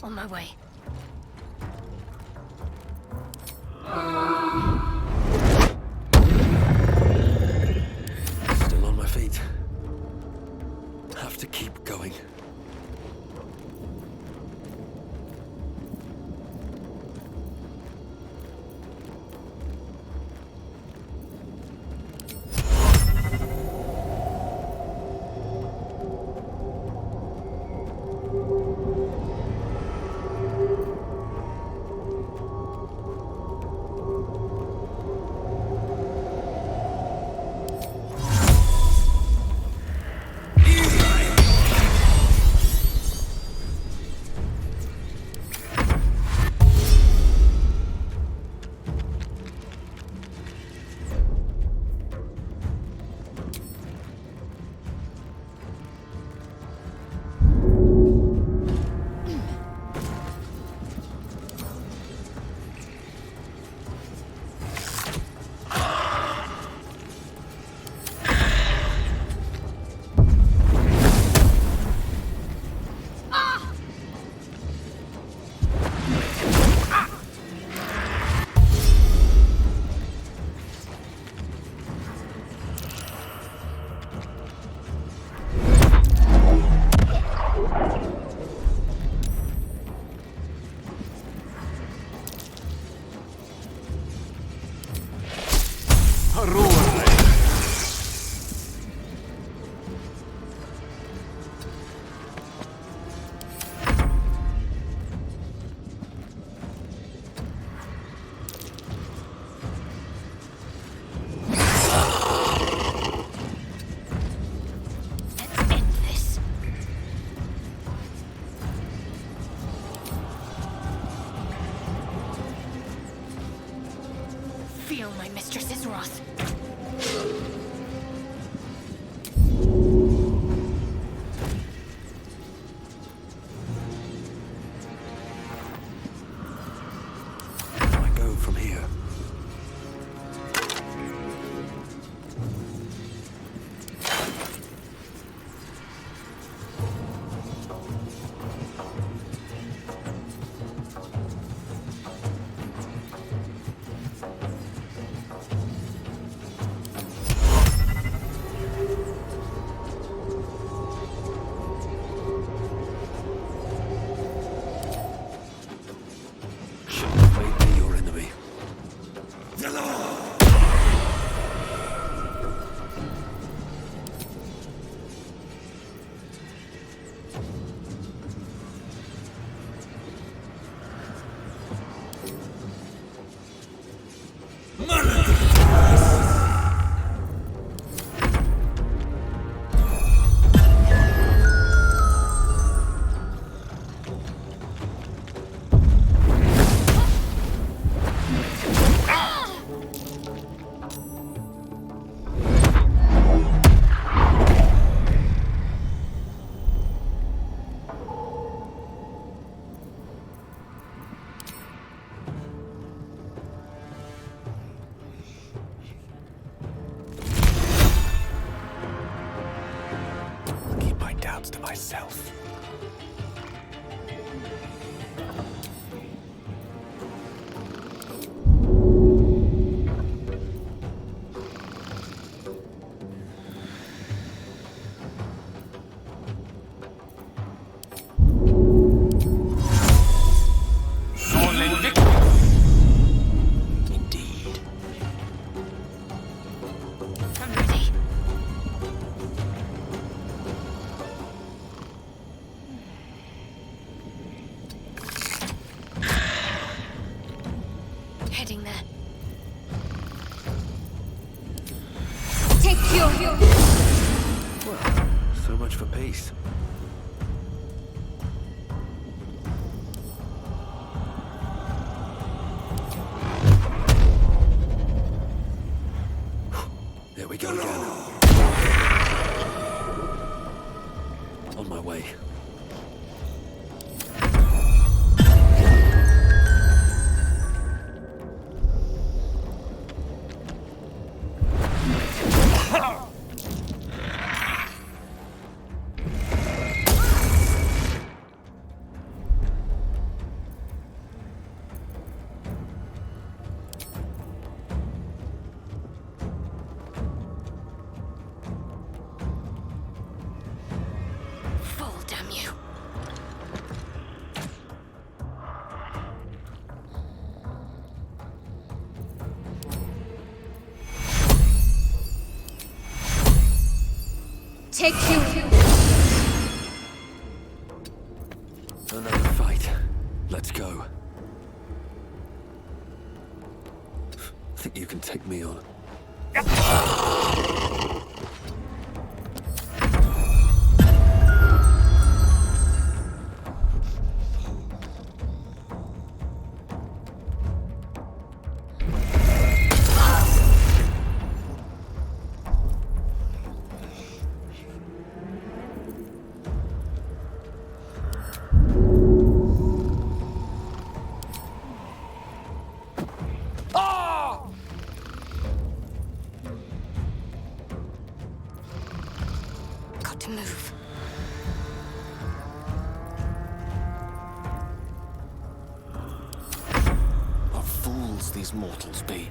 On my way. Still on my feet. Have to keep going. Feel my mistress's wrath. Where do I go from here? To myself. Indeed. I'm ready. Heading there. Take your... Well, so much for peace. There we go again. On my way. Take you. Another fight. Let's go. Think you can take me on? Got to move. What fools these mortals be.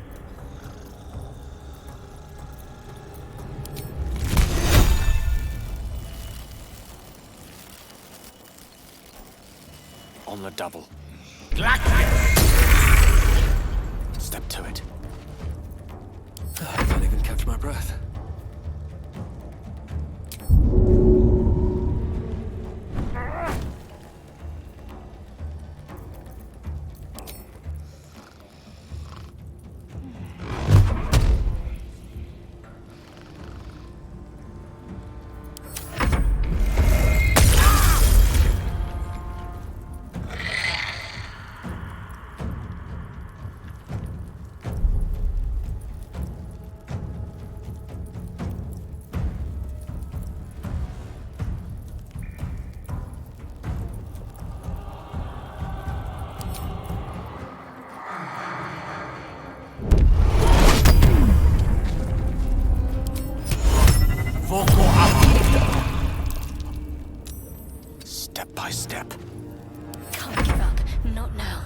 On the double. Step to it. I can't even catch my breath. Step by step. Can't give up. Not now.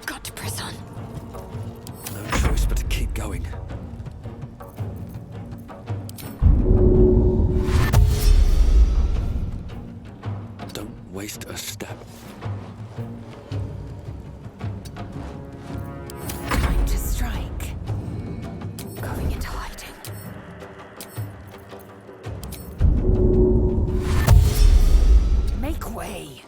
Got to press on. No choice but to keep going. Don't waste a step. Time to strike. Going into hiding. Make way.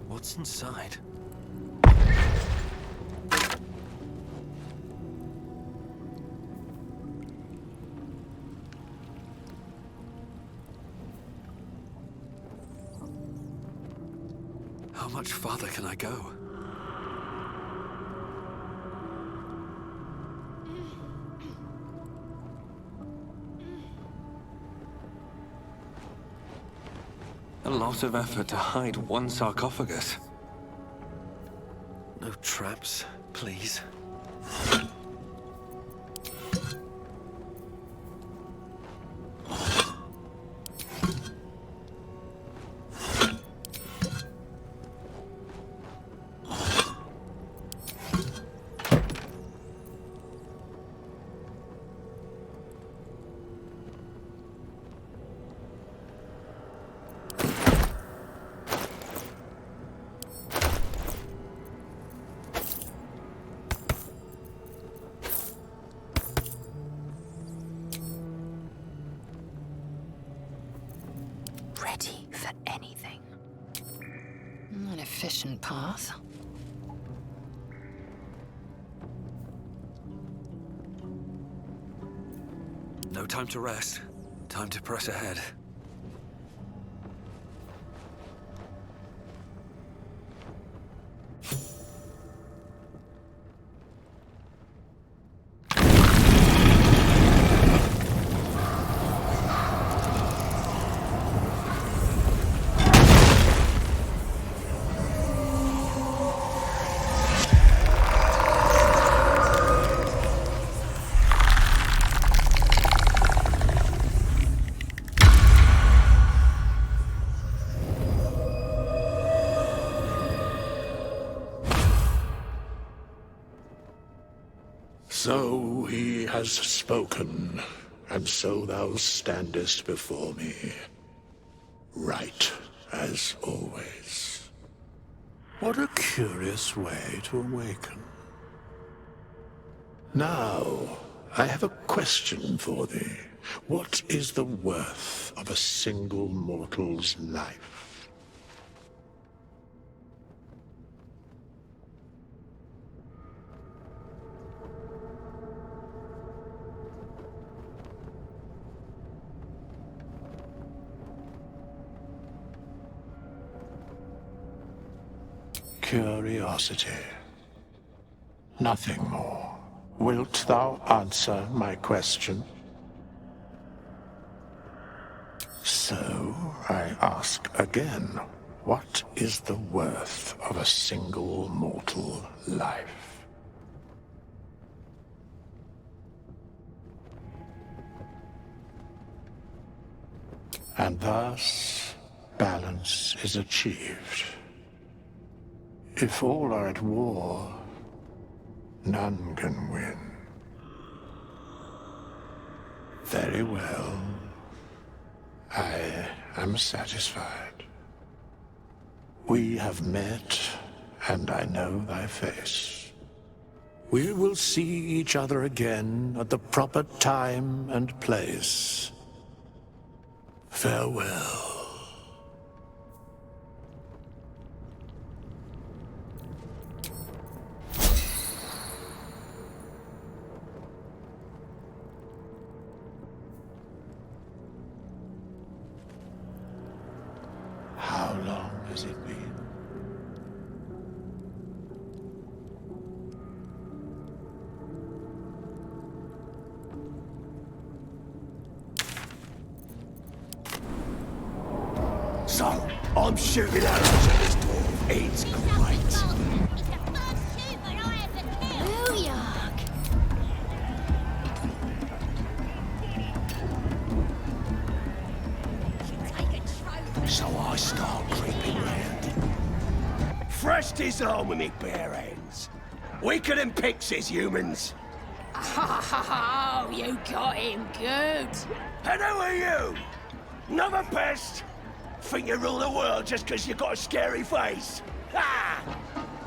What's inside? How much farther can I go? A lot of effort to hide one sarcophagus. No traps, please. Ready for anything. An efficient path. No time to rest. Time to press ahead. So he has spoken. and so thou standest before me, right as always. What a curious way to awaken. Now, I have a question for thee. What is the worth of a single mortal's life? Curiosity. Nothing more. Wilt thou answer my question? So, I ask again, what is the worth of a single mortal life? And thus, balance is achieved. If all are at war, none can win. Very well. I am satisfied. We have met, and I know thy face. We will see each other again at the proper time and place. Farewell. How long has it been? So, I'm shooting arrows at this dwarf. It's great. He's the first human I ever killed. Booyah! Should take a trophy. So I start creeping round. Fresh disarm with me bare hands. Weaker than pixies, humans. Oh, you got him good. And who are you? Another pest? Think you rule the world just 'cause you got a scary face? Ha!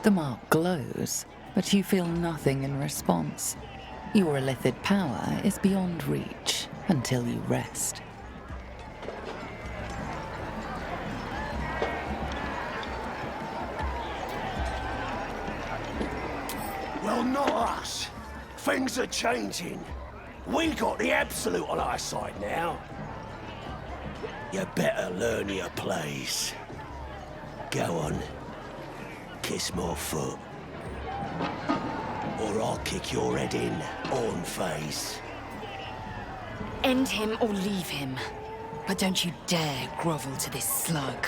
The mark glows, but you feel nothing in response. Your illithid power is beyond reach until you rest. Well, not us. Things are changing. We got the absolute on our side now. You better learn your place. Go on. Kiss my foot. Or I'll kick your head in, on face. End him or leave him. But don't you dare grovel to this slug.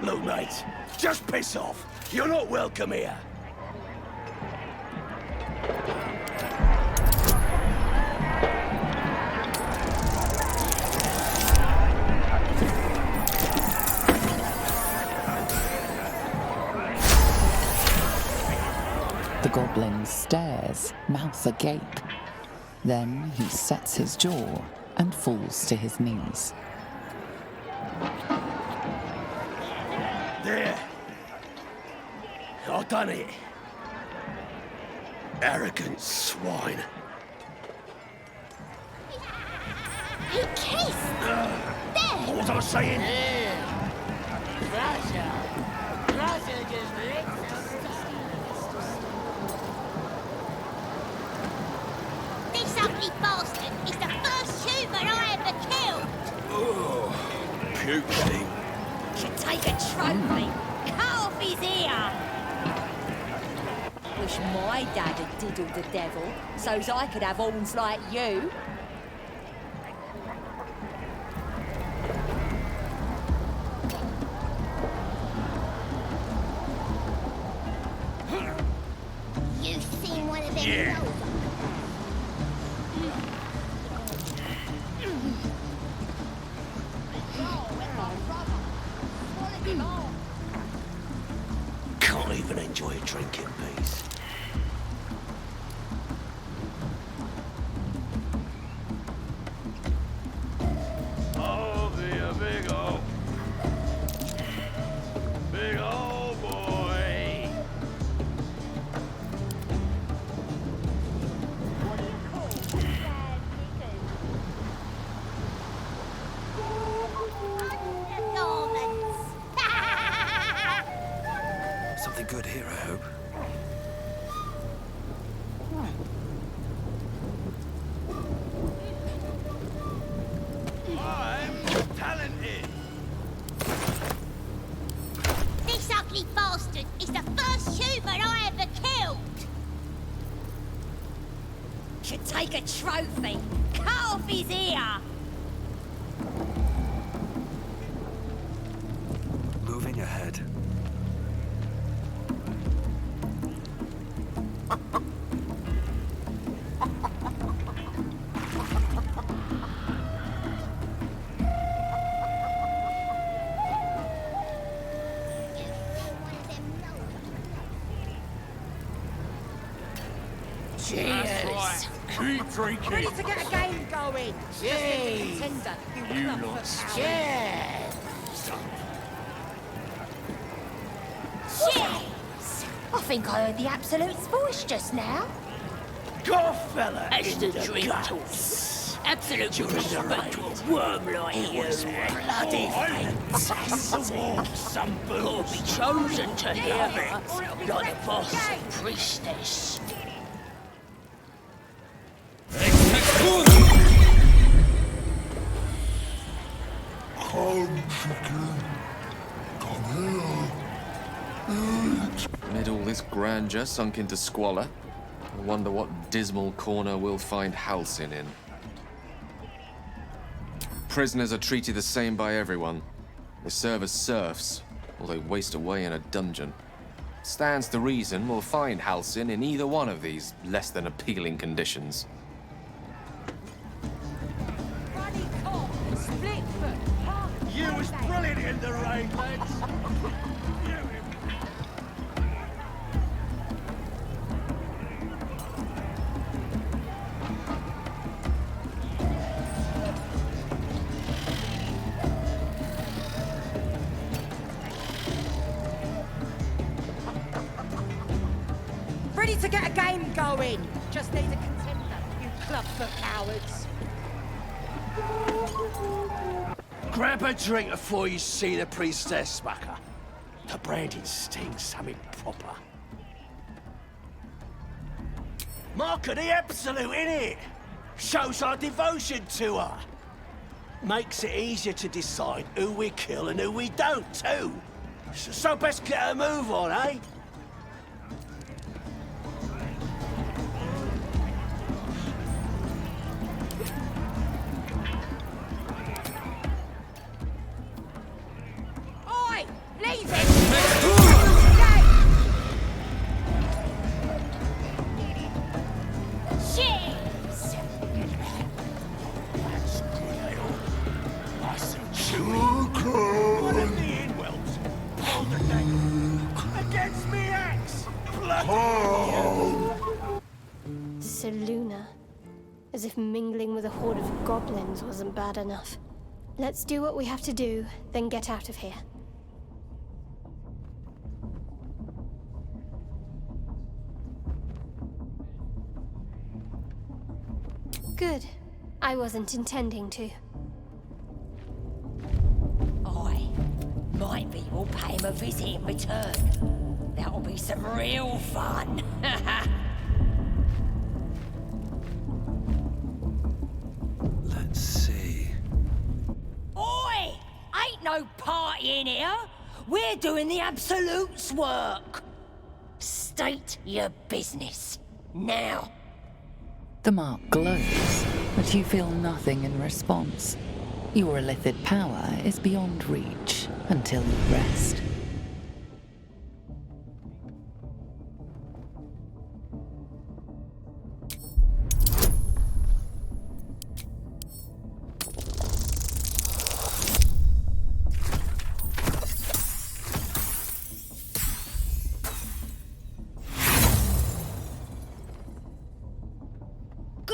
Look, mate, just piss off. You're not welcome here. The goblin stares, mouth agape. Then he sets his jaw and falls to his knees. There. I done it. Arrogant swine. He kissed. What was I saying? This ugly bastard is the first human I ever killed. Puking. Should take a trophy. Cut off his ear. Wish my dad had diddled the devil, so's I could have horns like you. You seen one of them rolls? Can't even enjoy a drink in peace. Oh, the big old boy. What do you call sad knickers? Something good here, I hope. I'm talented. This ugly bastard is the first human I ever killed! Should take a trophy. Cut off his ear! Moving ahead. Cheers! Keep drinking. Ready to get a game going. Cheers! Contender, You club lot for Cheers! Cheers! I think I heard the Absolute's voice just now. Got a fella That's in the the drink guts. Absolute During the raid, worm like it was bloody fantastic. Some booze. be chosen to hear it, like a boss priestess. Amid all this grandeur sunk into squalor, I wonder what dismal corner we'll find Halcyon in. Prisoners are treated the same by everyone. They serve as serfs, or they waste away in a dungeon. Stands to reason we'll find Halcyon in either one of these less than appealing conditions. Ruddy cock, split foot, half You was brilliant in the raid, lads. Ready to get a game going. Just need a contender, you club for cowards. Grab a drink before you see the priestess, Smucker. The branding stings something proper. Mark of the Absolute, innit? Shows our devotion to her. Makes it easier to decide who we kill and who we don't, too. So best get a move on, eh? Oi! Leave it! Cheers! That's good ale. Nice and chewy. One of the inwells. Hold the neck. Against me axe. Bloody Seluna. As if mingling with a horde of goblins wasn't bad enough. Let's do what we have to do, then get out of here. Good. I wasn't intending to. Aye. Maybe we'll pay him a visit in return. That'll be some real fun. Let's see. Oi! Ain't no party in here. We're doing the Absolute's work. State your business. Now. The mark glows, but you feel nothing in response. Your illithid power is beyond reach until you rest.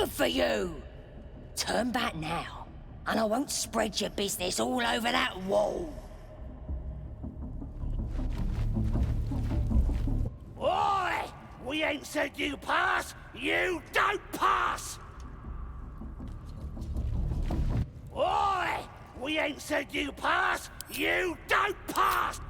Good for you! Turn back now, and I won't spread your business all over that wall. Oi! We ain't said you pass! You don't pass! Oi! We ain't said you pass! You don't pass!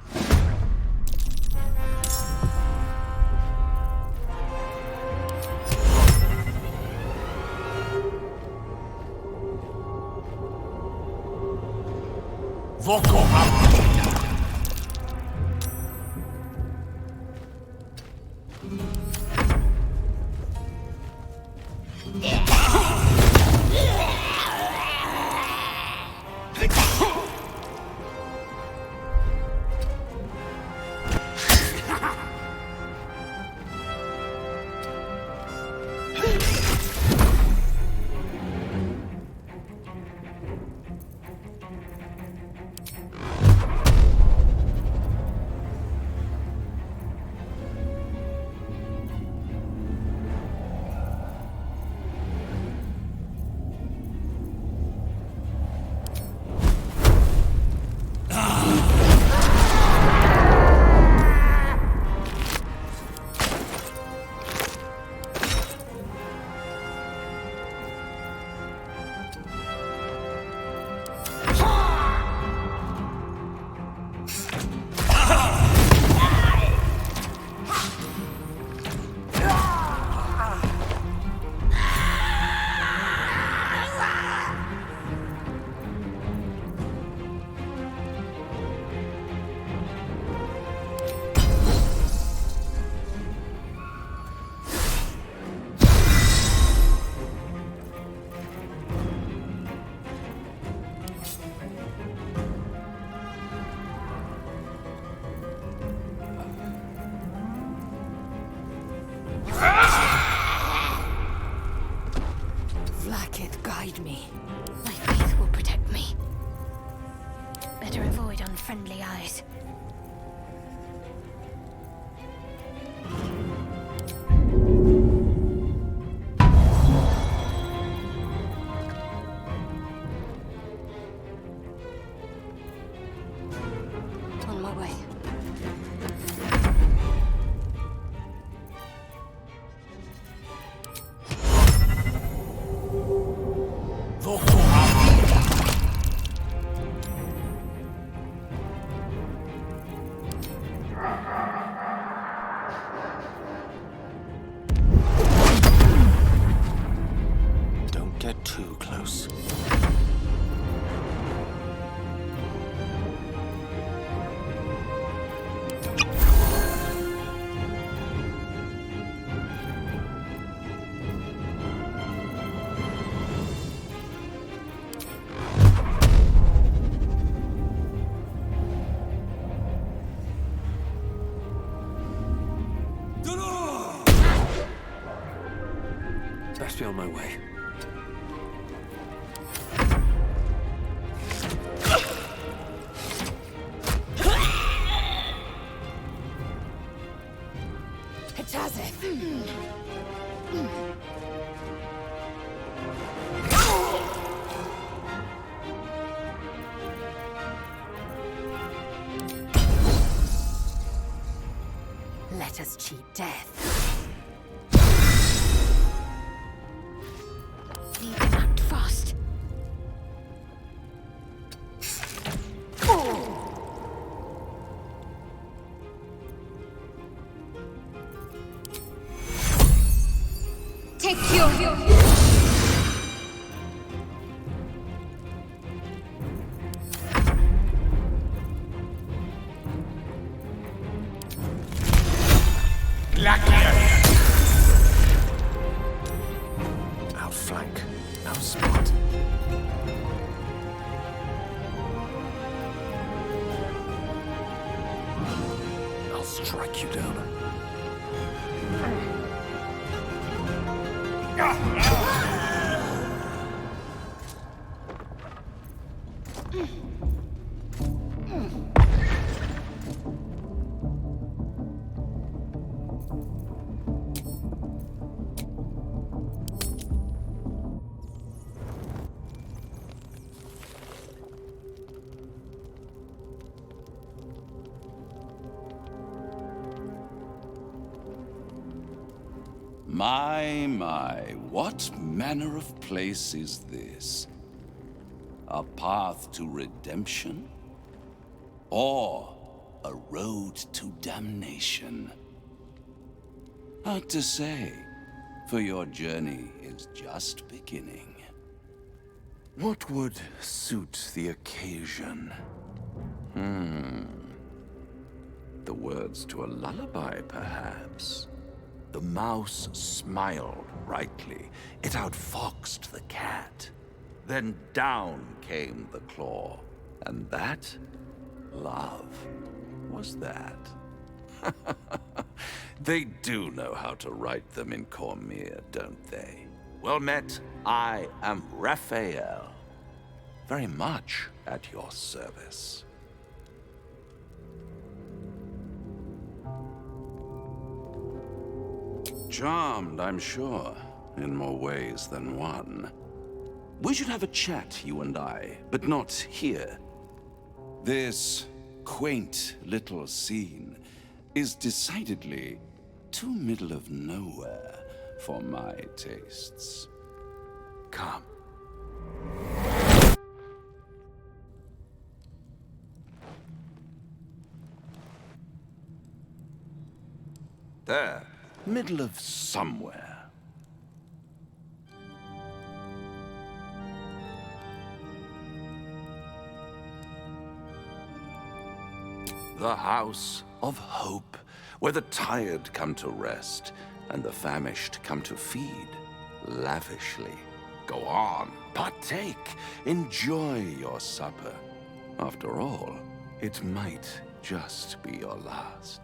Vlaakith, guide me. My faith will protect me. Better avoid unfriendly eyes. On my way. Don't get too close. Best be on my way. Let us cheat death. Need to act fast. Take your... Outflank. Outspot. I'll strike you down. My, what manner of place is this? A path to redemption? Or a road to damnation? Hard to say, for your journey is just beginning. What would suit the occasion? The words to a lullaby, perhaps? The mouse smiled brightly. It outfoxed the cat. Then down came the claw. And that, love, was that. They do know how to write them in Cormier, don't they? Well met, I am Raphael. Very much at your service. Charmed, I'm sure, in more ways than one. We should have a chat, you and I, but not here. This quaint little scene is decidedly too middle of nowhere for my tastes. Come. There, middle of somewhere. The House of Hope, where the tired come to rest and the famished come to feed lavishly. Go on, partake, enjoy your supper. After all, it might just be your last.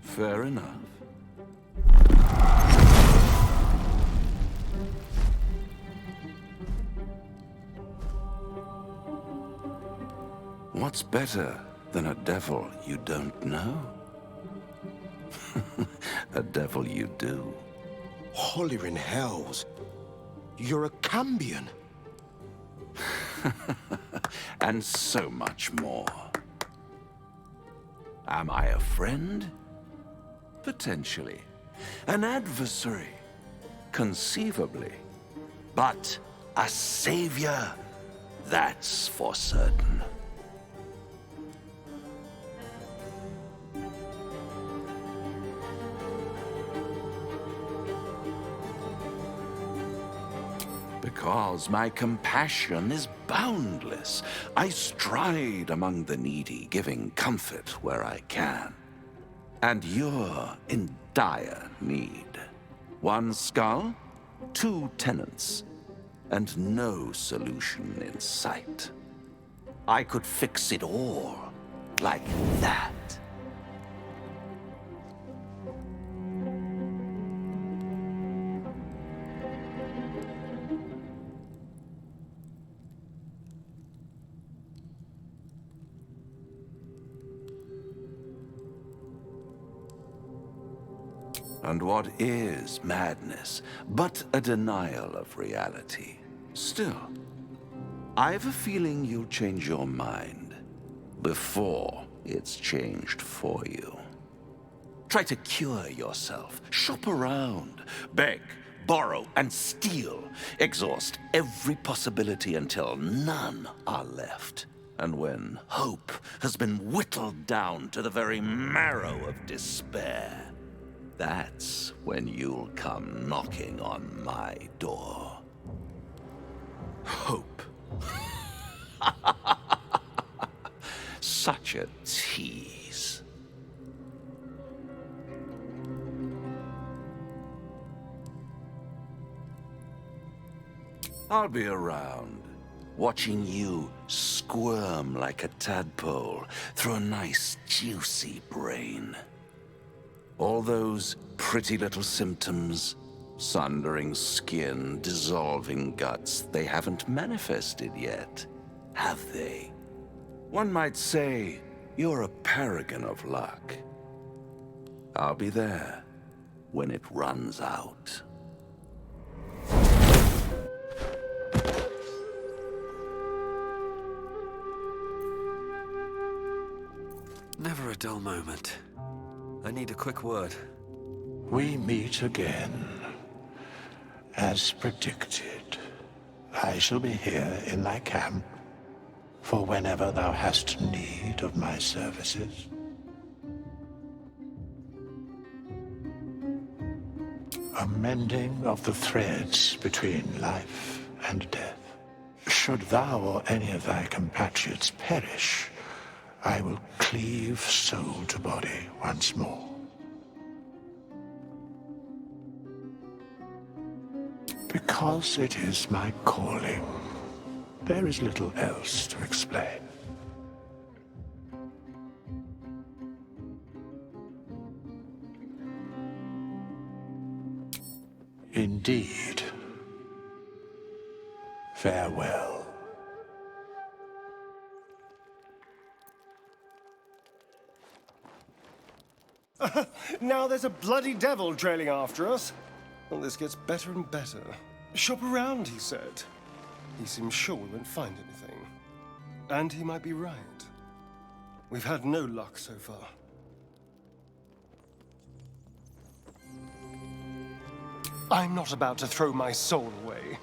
Fair enough. What's better than a devil you don't know? A devil you do. Holy in hells. You're a Cambion. And so much more. Am I a friend? Potentially. An adversary? Conceivably. But a savior? That's for certain. Because my compassion is boundless. I stride among the needy, giving comfort where I can. And you're in dire need. One skull, 2 tenants, and no solution in sight. I could fix it all, like that. And what is madness but a denial of reality? Still, I've a feeling you'll change your mind before it's changed for you. Try to cure yourself, shop around, beg, borrow, and steal. Exhaust every possibility until none are left. And when hope has been whittled down to the very marrow of despair, that's when you'll come knocking on my door. Hope. Such a tease. I'll be around, watching you squirm like a tadpole through a nice, juicy brain. All those pretty little symptoms, sundering skin, dissolving guts, they haven't manifested yet, have they? One might say you're a paragon of luck. I'll be there when it runs out. for a dull moment. I need a quick word. We meet again. As predicted, I shall be here in thy camp for whenever thou hast need of my services. A mending of the threads between life and death. Should thou or any of thy compatriots perish, I will cleave soul to body once more. Because it is my calling, there is little else to explain. Indeed. Farewell. Now there's a bloody devil trailing after us. Well, this gets better and better. Shop around, he said. He seems sure we won't find anything. And he might be right. We've had no luck so far. I'm not about to throw my soul away.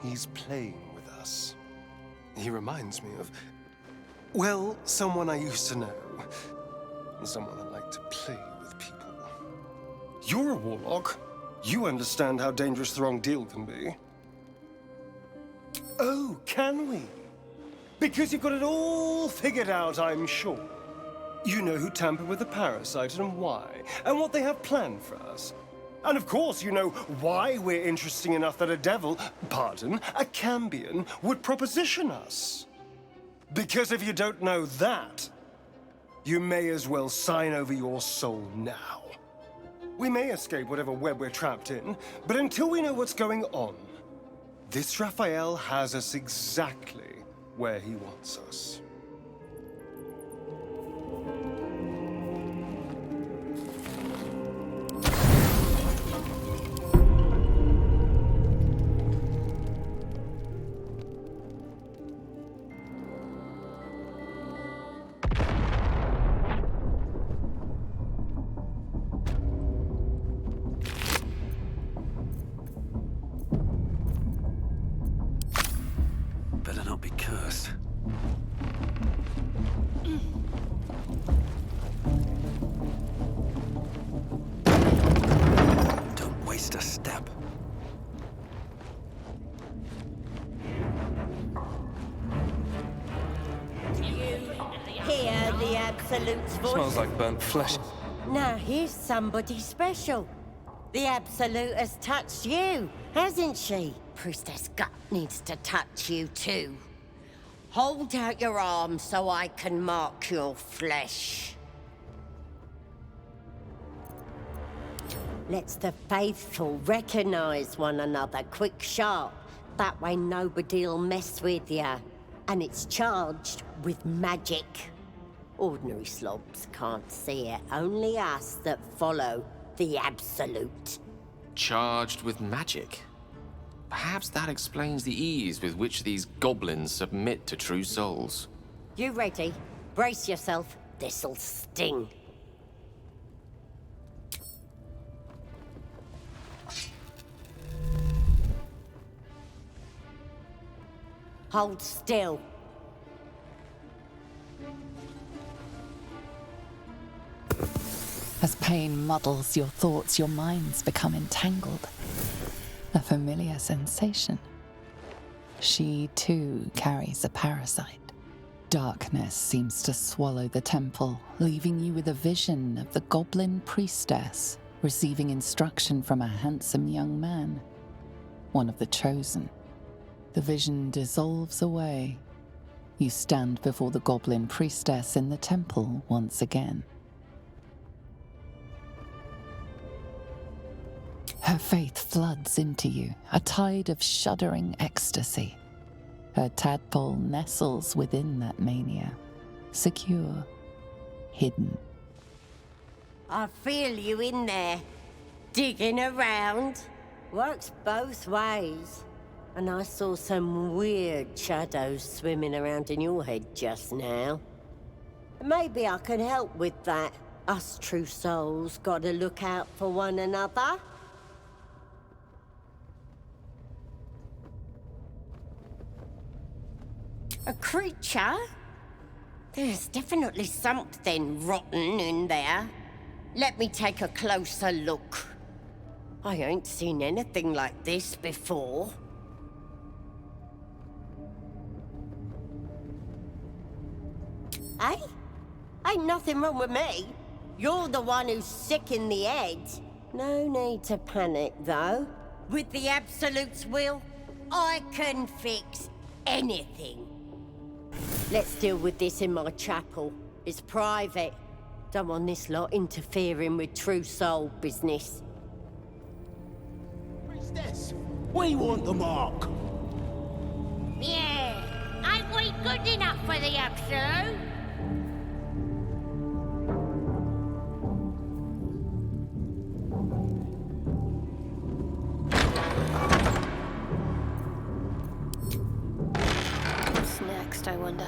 He's playing with us. He reminds me of, well, someone I used to know. Someone that liked to play with people. You're a warlock. You understand how dangerous the wrong deal can be. Oh, can we? Because you've got it all figured out, I'm sure. You know who tampered with the parasite and why, and what they have planned for us. And of course, you know why we're interesting enough that a devil, pardon, a Cambion, would proposition us. Because if you don't know that, you may as well sign over your soul now. We may escape whatever web we're trapped in, but until we know what's going on, this Raphael has us exactly where he wants us. Better not be cursed. Don't waste a step. Hear the Absolute's voice? Smells like burnt flesh. Now here's somebody special. The Absolute has touched you, hasn't she? Priestess Gut needs to touch you too. Hold out your arm so I can mark your flesh. Let's the faithful recognize one another quick sharp. That way nobody'll mess with ya. And it's charged with magic. Ordinary slobs can't see it, only us that follow the Absolute. Charged with magic? Perhaps that explains the ease with which these goblins submit to true souls. You ready? Brace yourself. This'll sting. Hold still. As pain muddles your thoughts, your minds become entangled. A familiar sensation. She, too, carries a parasite. Darkness seems to swallow the temple, leaving you with a vision of the goblin priestess receiving instruction from a handsome young man, one of the chosen. The vision dissolves away. You stand before the goblin priestess in the temple once again. Her faith floods into you, a tide of shuddering ecstasy. Her tadpole nestles within that mania, secure, hidden. I feel you in there, digging around. Works both ways. And I saw some weird shadows swimming around in your head just now. Maybe I can help with that. Us true souls gotta look out for one another. A creature? There's definitely something rotten in there. Let me take a closer look. I ain't seen anything like this before. Hey? Ain't nothing wrong with me. You're the one who's sick in the head. No need to panic, though. With the Absolute's will, I can fix anything. Let's deal with this in my chapel. It's private. Don't want this lot interfering with true soul business. Priestess, we want the mark. Yeah, ain't we good enough for the Absolute? What's next, I wonder?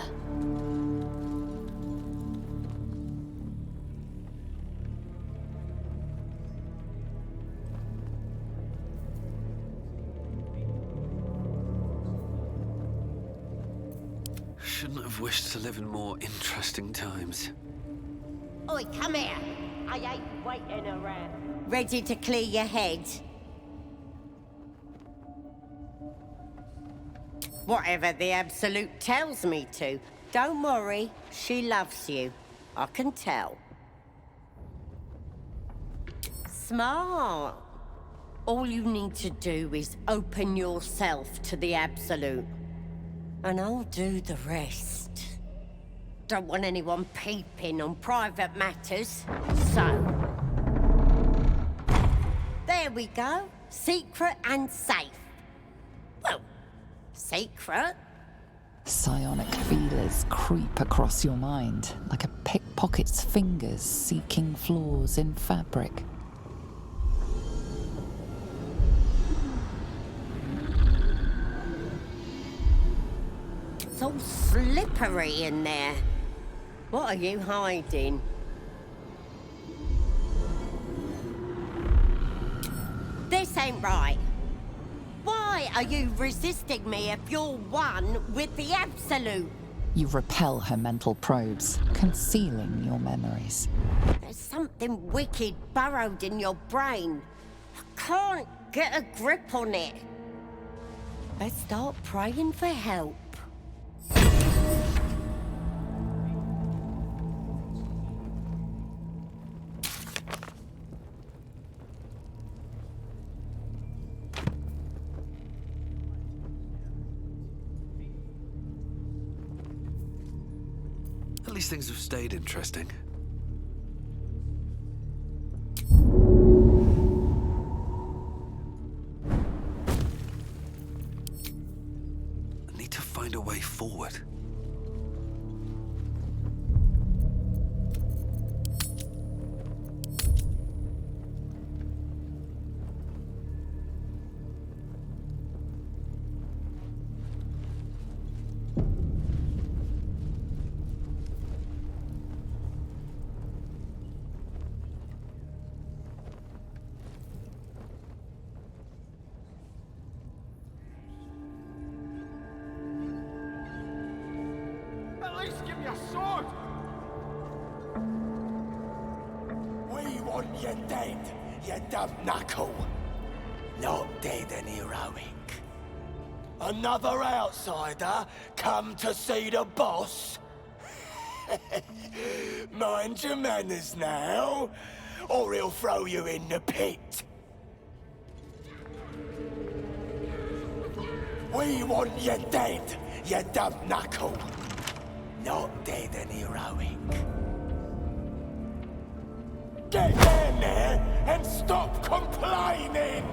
Shouldn't have wished to live in more interesting times. Oi, come here. I ain't waiting around. Ready to clear your head? Whatever the Absolute tells me to. Don't worry, she loves you. I can tell. Smart. All you need to do is open yourself to the Absolute. And I'll do the rest. Don't want anyone peeping on private matters, so... There we go. Secret and safe. Well, secret. Psionic feelers creep across your mind, like a pickpocket's fingers seeking flaws in fabric. It's all slippery in there. What are you hiding? This ain't right. Why are you resisting me if you're one with the Absolute? You repel her mental probes, concealing your memories. There's something wicked burrowed in your brain. I can't get a grip on it. Let's start praying for help. At least things have stayed interesting. I need to find a way forward. At least give me a sword! We want you dead, you dumb knuckle. Not dead and heroic. Another outsider come to see the boss? Mind your manners now, or he'll throw you in the pit. We want you dead, you dumb knuckle. Not dead and heroic. Get down there and stop complaining!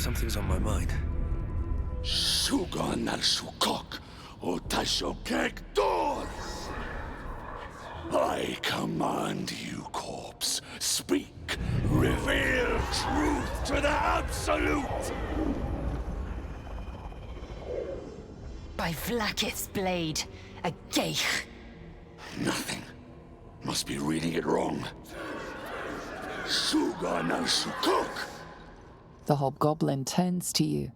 Something's on my mind. Sugan al Sukok, Otashokek Dor! I command you, corpse. Speak. Reveal truth to the Absolute! By Vlaakith's blade, a geich. Nothing. Must be reading it wrong. Sugan al Sukok! The hobgoblin turns to you,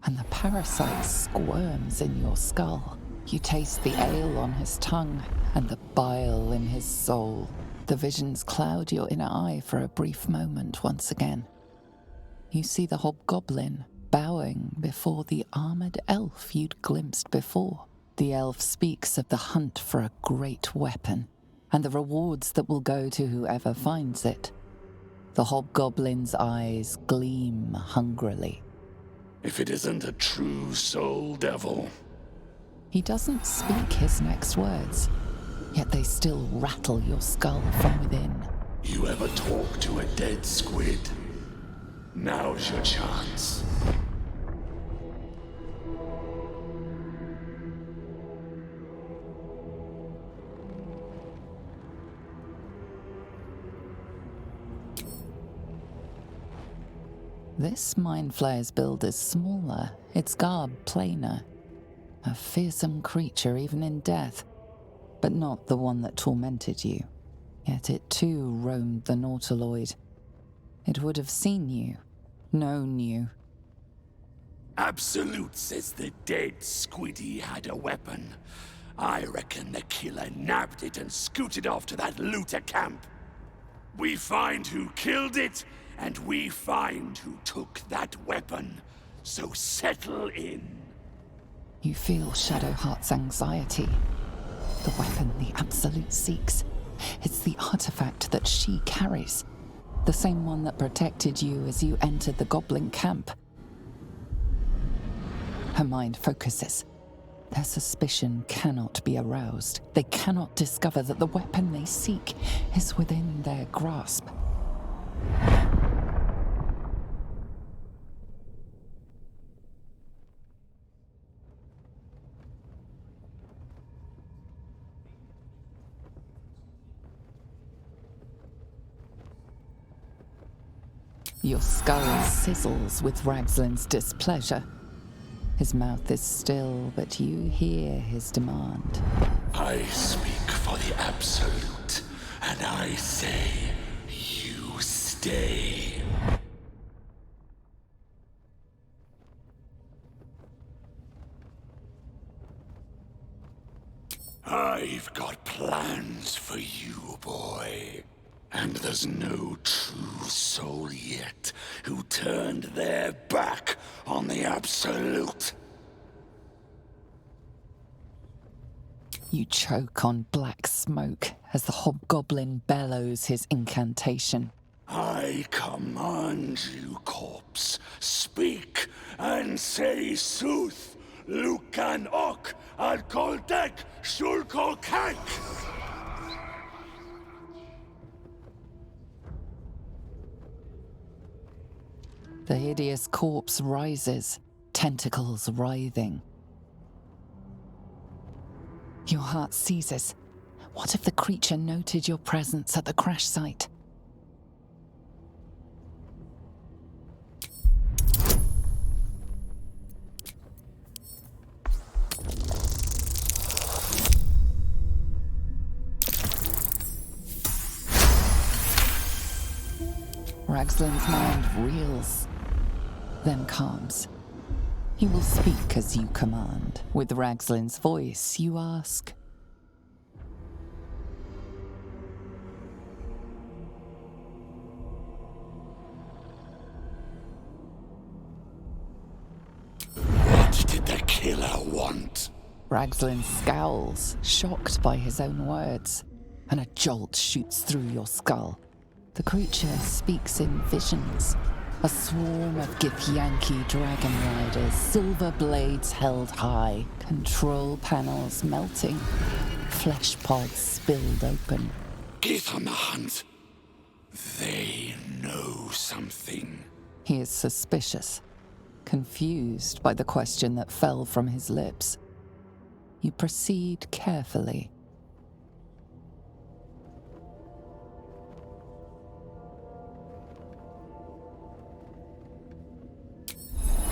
and the parasite squirms in your skull. You taste the ale on his tongue and the bile in his soul. The visions cloud your inner eye for a brief moment once again. You see the hobgoblin bowing before the armored elf you'd glimpsed before. The elf speaks of the hunt for a great weapon and the rewards that will go to whoever finds it. The hobgoblin's eyes gleam hungrily. If it isn't a true soul devil. He doesn't speak his next words, yet they still rattle your skull from within. You ever talk to a dead squid? Now's your chance. This Mind Flayer's build is smaller, its garb plainer. A fearsome creature even in death, but not the one that tormented you. Yet it too roamed the Nautiloid. It would have seen you, known you. Absolute says the dead squiddy had a weapon. I reckon the killer nabbed it and scooted off to that looter camp. We find who killed it, and we find who took that weapon. So settle in. You feel Shadowheart's anxiety. The weapon the Absolute seeks. It's the artifact that she carries. The same one that protected you as you entered the goblin camp. Her mind focuses. Their suspicion cannot be aroused. They cannot discover that the weapon they seek is within their grasp. Your skull sizzles with Ragslin's displeasure. His mouth is still, but you hear his demand. I speak for the Absolute, and I say, you stay. I've got plans for you, boy. And there's no true soul yet who turned their back on the Absolute. You choke on black smoke as the hobgoblin bellows his incantation. I command you, corpse. Speak and say sooth. Lucan ok al koldek shulko kank. The hideous corpse rises, tentacles writhing. Your heart seizes. What if the creature noted your presence at the crash site? Ragslin's mind reels, then calms. He will speak as you command. With Ragslin's voice, you ask. What did the killer want? Ragslin scowls, shocked by his own words, and a jolt shoots through your skull. The creature speaks in visions. A swarm of Githyanki dragon riders, silver blades held high, control panels melting, flesh pods spilled open. Gith on the hunt. They know something. He is suspicious. Confused by the question that fell from his lips, you proceed carefully.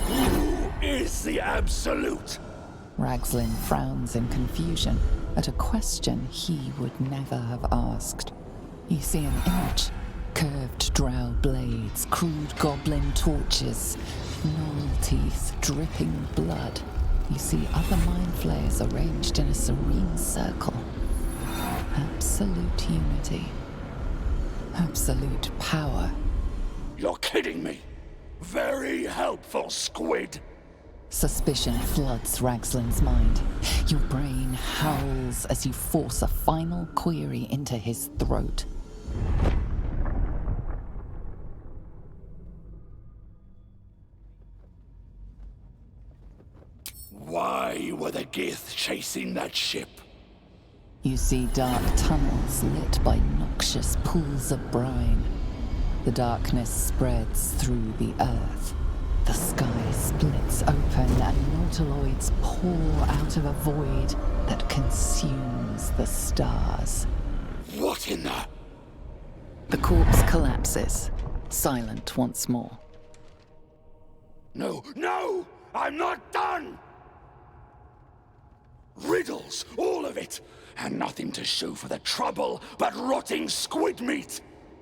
Who is the Absolute? Ragzlin frowns in confusion at a question he would never have asked. You see an image. Curved drow blades, crude goblin torches, gnoll teeth dripping blood. You see other mind flayers arranged in a serene circle. Absolute unity. Absolute power. You're kidding me. Very helpful, squid. Suspicion floods Ragzlin's mind. Your brain howls as you force a final query into his throat. Why were the Gith chasing that ship? You see dark tunnels lit by noxious pools of brine. The darkness spreads through the earth. The sky splits open and nautiloids pour out of a void that consumes the stars. What in the... The corpse collapses, silent once more. No, no! I'm not done! Riddles, all of it, and nothing to show for the trouble but rotting squid meat.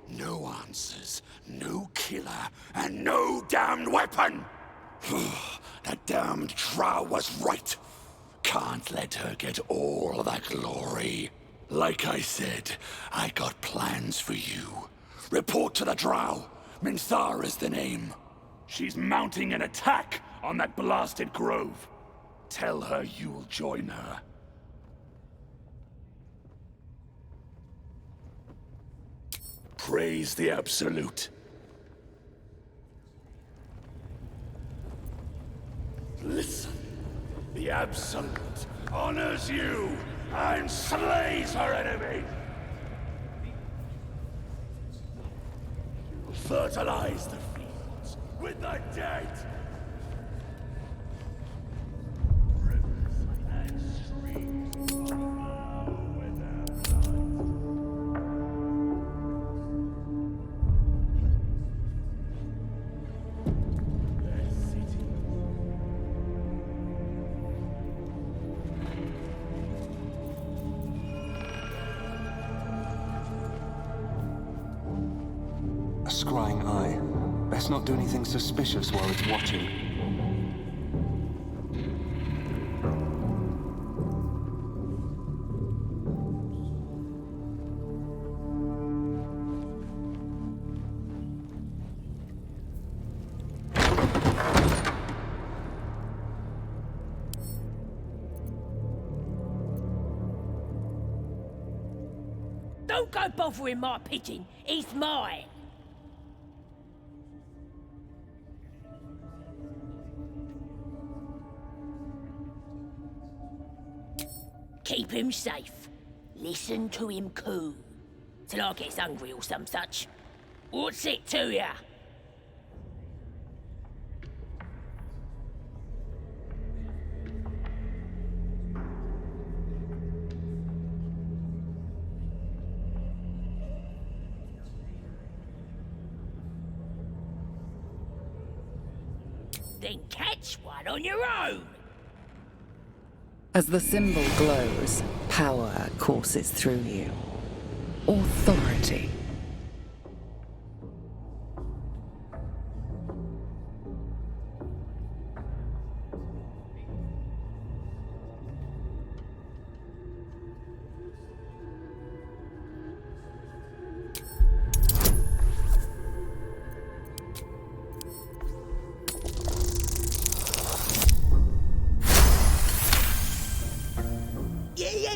No answers, no killer, and no damned weapon. That damned drow was right. Can't let her get all the glory. Like I said, I got plans for you. Report to the drow. Minthara's the name. She's mounting an attack on that blasted grove. Tell her you'll join her. Praise the Absolute. Listen, the Absolute honors you and slays her enemy. Fertilize the fields with the dead. A scrying eye. Best not do anything suspicious while it's watching. Don't go bothering my pigeon. He's mine. Keep him safe. Listen to him coo. Till I gets hungry or some such. What's it to ya? Then catch one on your own. As the symbol glows, power courses through you. Authority.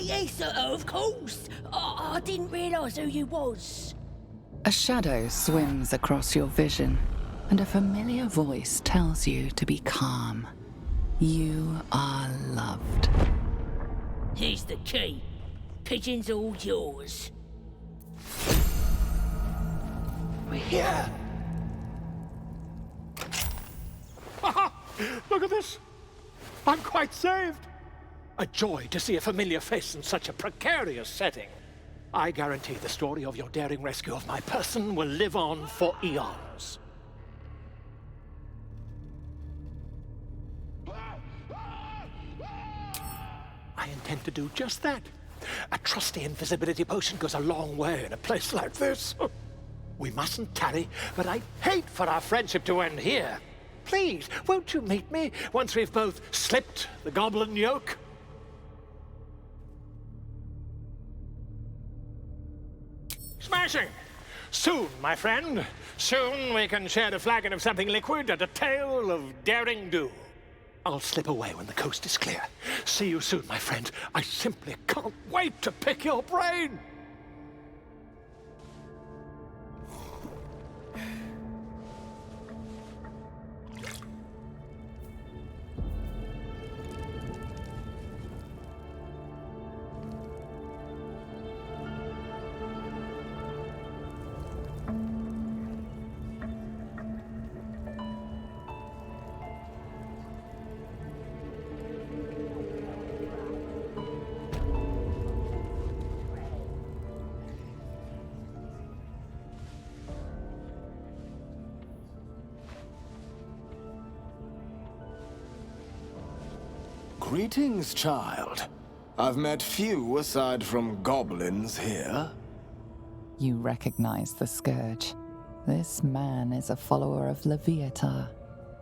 Yes, of course. I didn't realise who you was. A shadow swims across your vision, and a familiar voice tells you to be calm. You are loved. Here's the key. Pigeon's all yours. We're here. Look at this. I'm quite saved. A joy to see a familiar face in such a precarious setting. I guarantee the story of your daring rescue of my person will live on for eons. I intend to do just that. A trusty invisibility potion goes a long way in a place like this. We mustn't tarry, but I'd hate for our friendship to end here. Please, won't you meet me once we've both slipped the goblin yoke? Smashing! Soon, my friend. Soon we can share a flagon of something liquid and a tale of daring do. I'll slip away when the coast is clear. See you soon, my friend. I simply can't wait to pick your brain! Greetings, child. I've met few aside from goblins here. You recognize the scourge. This man is a follower of Leviatha,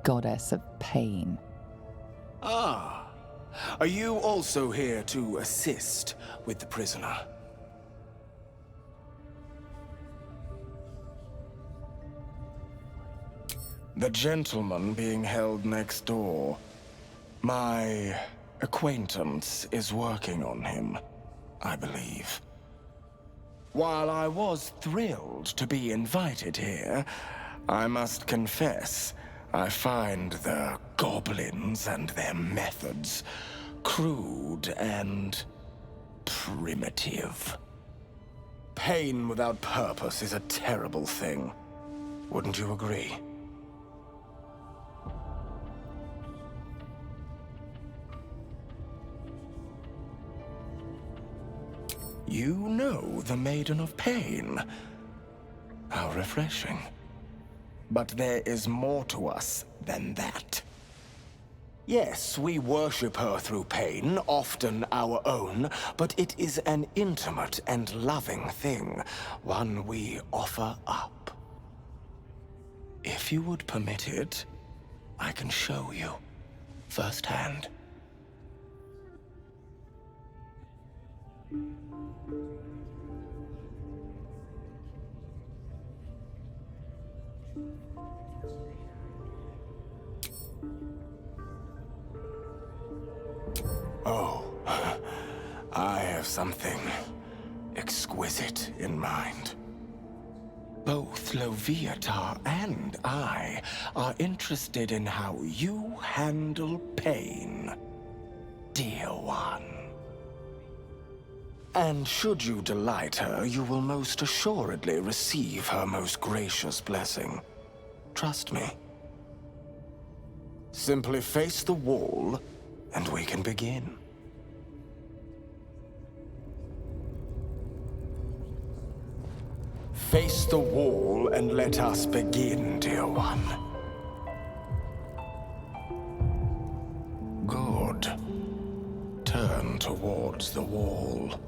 goddess of pain. Ah. Are you also here to assist with the prisoner? The gentleman being held next door. My acquaintance is working on him, I believe. While I was thrilled to be invited here, I must confess, I find the goblins and their methods crude and primitive. Pain without purpose is a terrible thing. Wouldn't you agree? You know the Maiden of Pain. How refreshing. But there is more to us than that. Yes, we worship her through pain, often our own, but it is an intimate and loving thing, one we offer up. If you would permit it, I can show you firsthand. Oh, I have something exquisite in mind. Both Leviatha and I are interested in how you handle pain, dear one. And should you delight her, you will most assuredly receive her most gracious blessing. Trust me. Simply face the wall, and we can begin. Face the wall and let us begin, dear one. Good. Turn towards the wall.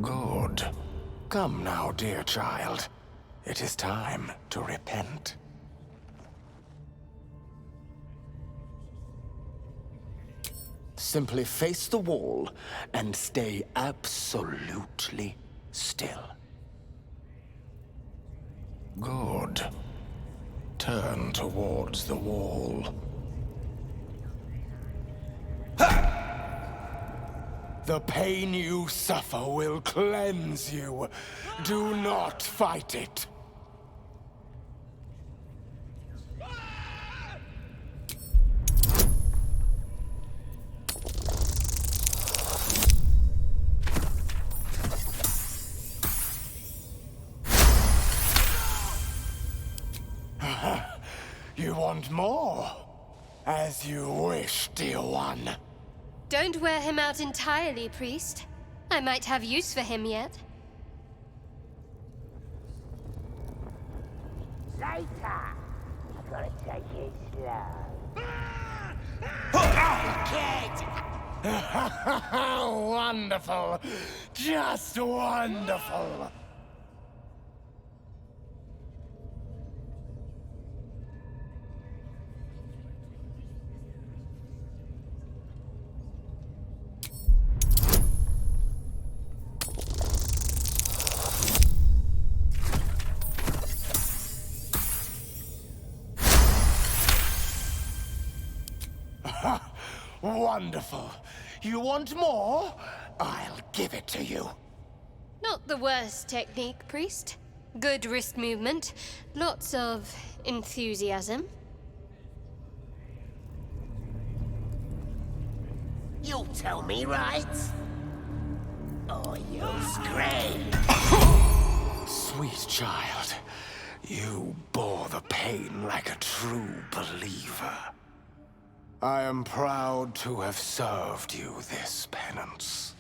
Good. Come now, dear child. It is time to repent. Simply face the wall and stay absolutely still. Good. Turn towards the wall. The pain you suffer will cleanse you. Do not fight it. want more? As you wish, dear one. Don't wear him out entirely, priest. I might have use for him yet. Later. I gotta take it slow. Wonderful. Just wonderful. Wonderful. You want more? I'll give it to you. Not the worst technique, priest. Good wrist movement. Lots of enthusiasm. You'll tell me, right? Or you'll scream. Sweet child, you bore the pain like a true believer. I am proud to have served you this penance.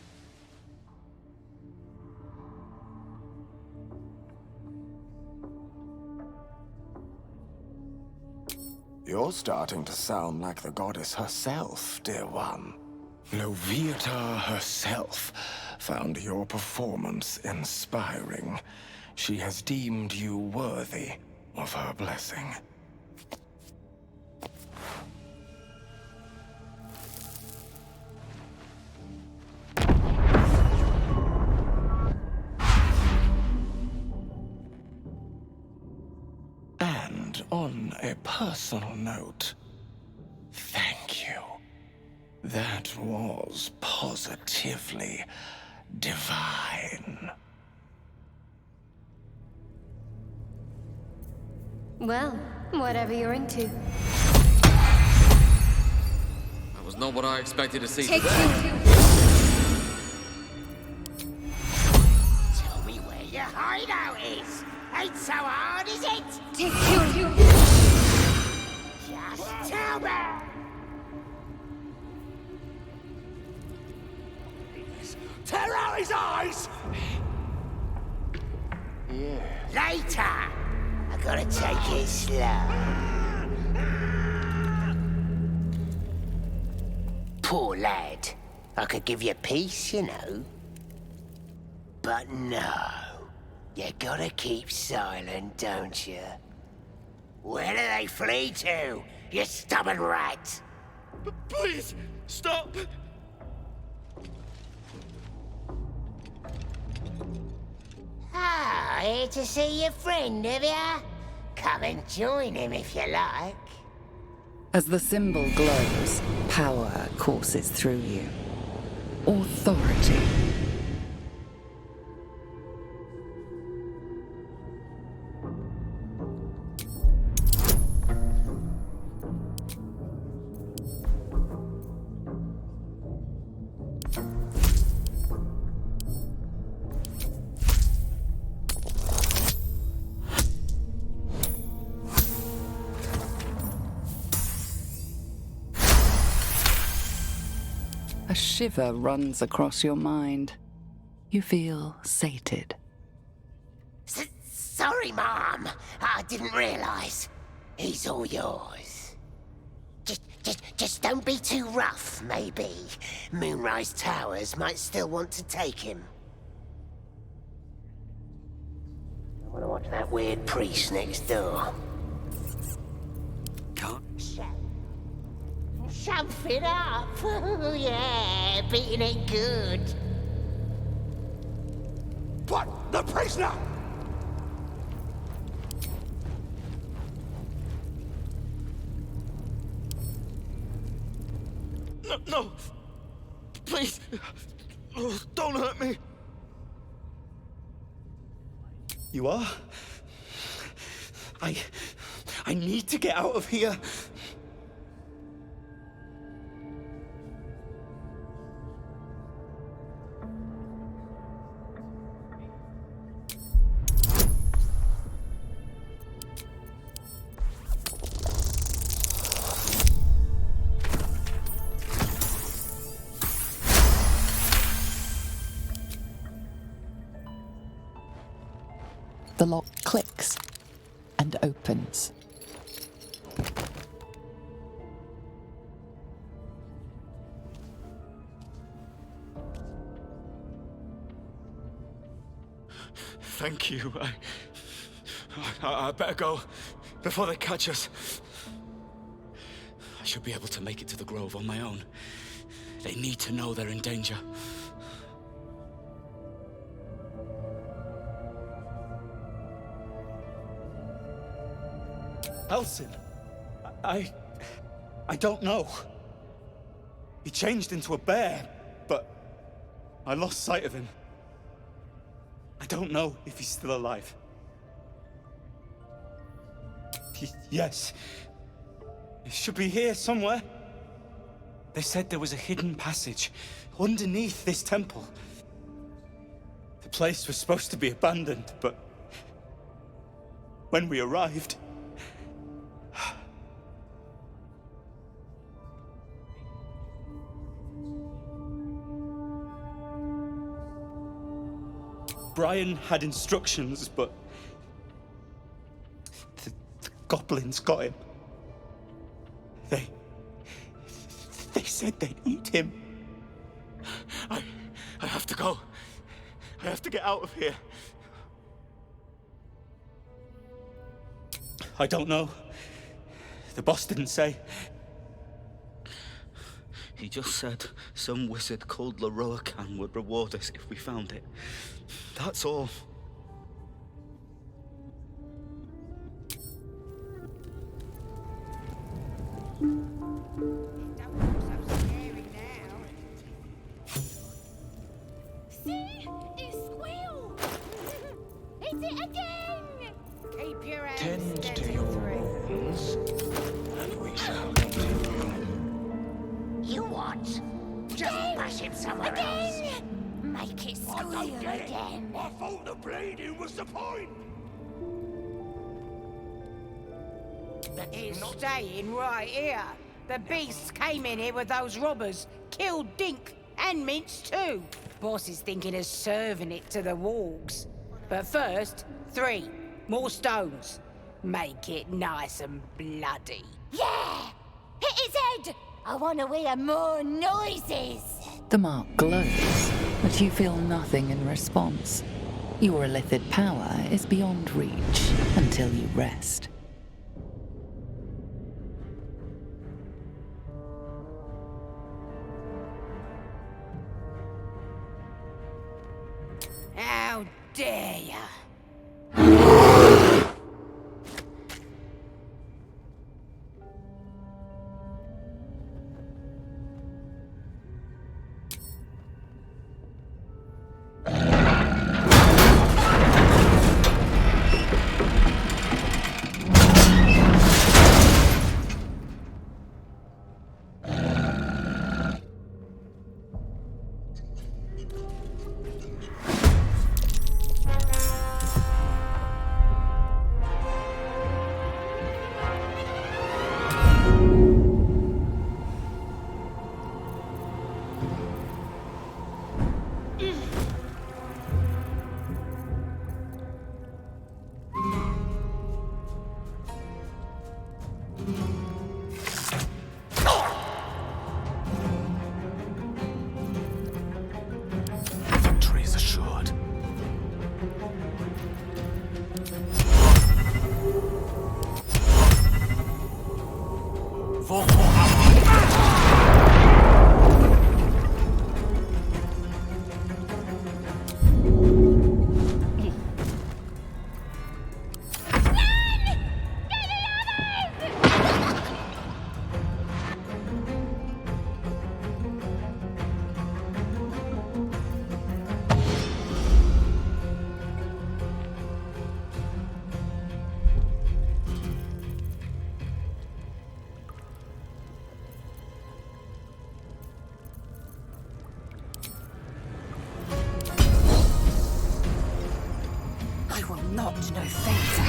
You're starting to sound like the goddess herself, dear one. Loviata herself found your performance inspiring. She has deemed you worthy of her blessing. And on a personal note, thank you. That was positively divine. Well, whatever you're into. That was not what I expected to see. Take today. Tell me where your hideout is. Ain't so hard, is it? Take two. Just tell me. Tear out his eyes! Later! I gotta take it slow. Poor lad. I could give you peace, you know. But no. You gotta keep silent, don't you? Where do they flee to, you stubborn rat? Please, stop! Ah, here to see your friend, have ya? Come and join him if you like. As the symbol glows, power courses through you. Authority. A shiver runs across your mind. You feel sated. Sorry, Mom. I didn't realize. He's all yours. Just don't be too rough, maybe. Moonrise Towers might still want to take him. I want to watch that weird priest next door. Can't. Shove it up. Oh, yeah, beating it good. What? The prisoner? No, no! Please! Oh, don't hurt me! You are? I need to get out of here. The lock clicks and opens. Thank you. I better go before they catch us. I should be able to make it to the Grove on my own. They need to know they're in danger. Halsin? I don't know. He changed into a bear, but I lost sight of him. I don't know if he's still alive. Yes. He should be here somewhere. They said there was a hidden passage underneath this temple. The place was supposed to be abandoned, but when we arrived, Brian had instructions, but the goblins got him. They said they'd eat him. I have to go. I have to get out of here. I don't know. The boss didn't say. He just said some wizard called Leroacan would reward us if we found it. That's all. See? It squealed! Hit it again! Keep your hands Tend steady, to your wounds, and we shall continue. You what? Just bash him somewhere else. Make it squeal again. I thought the bleeding was the point. It's staying right here. The beasts came in here with those robbers, killed Dink and Minch too. Boss is thinking of serving it to the wargs. But first, 3 more stones. Make it nice and bloody. Yeah! Hit his head! I want to hear more noises! The mark glows, but you feel nothing in response. Your illithid power is beyond reach until you rest. How dare ya? Victory is assured. I will not know fate.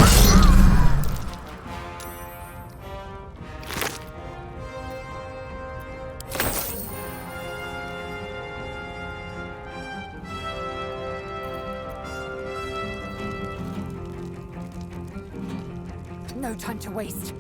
No time to waste.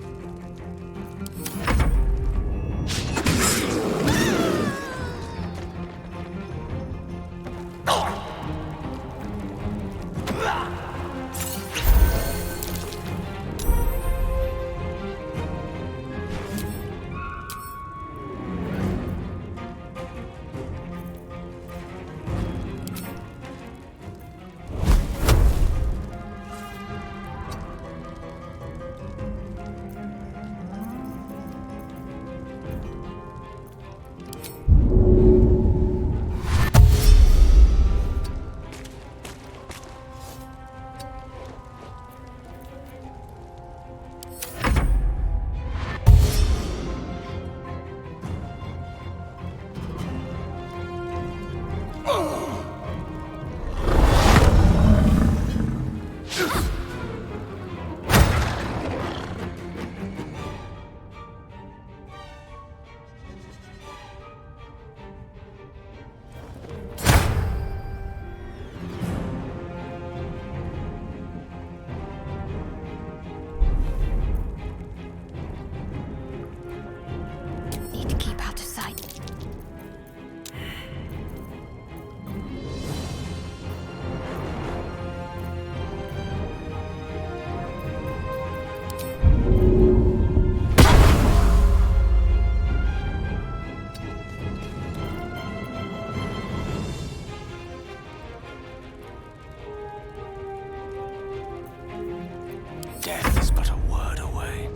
Need to keep out of sight. Death is but a word away.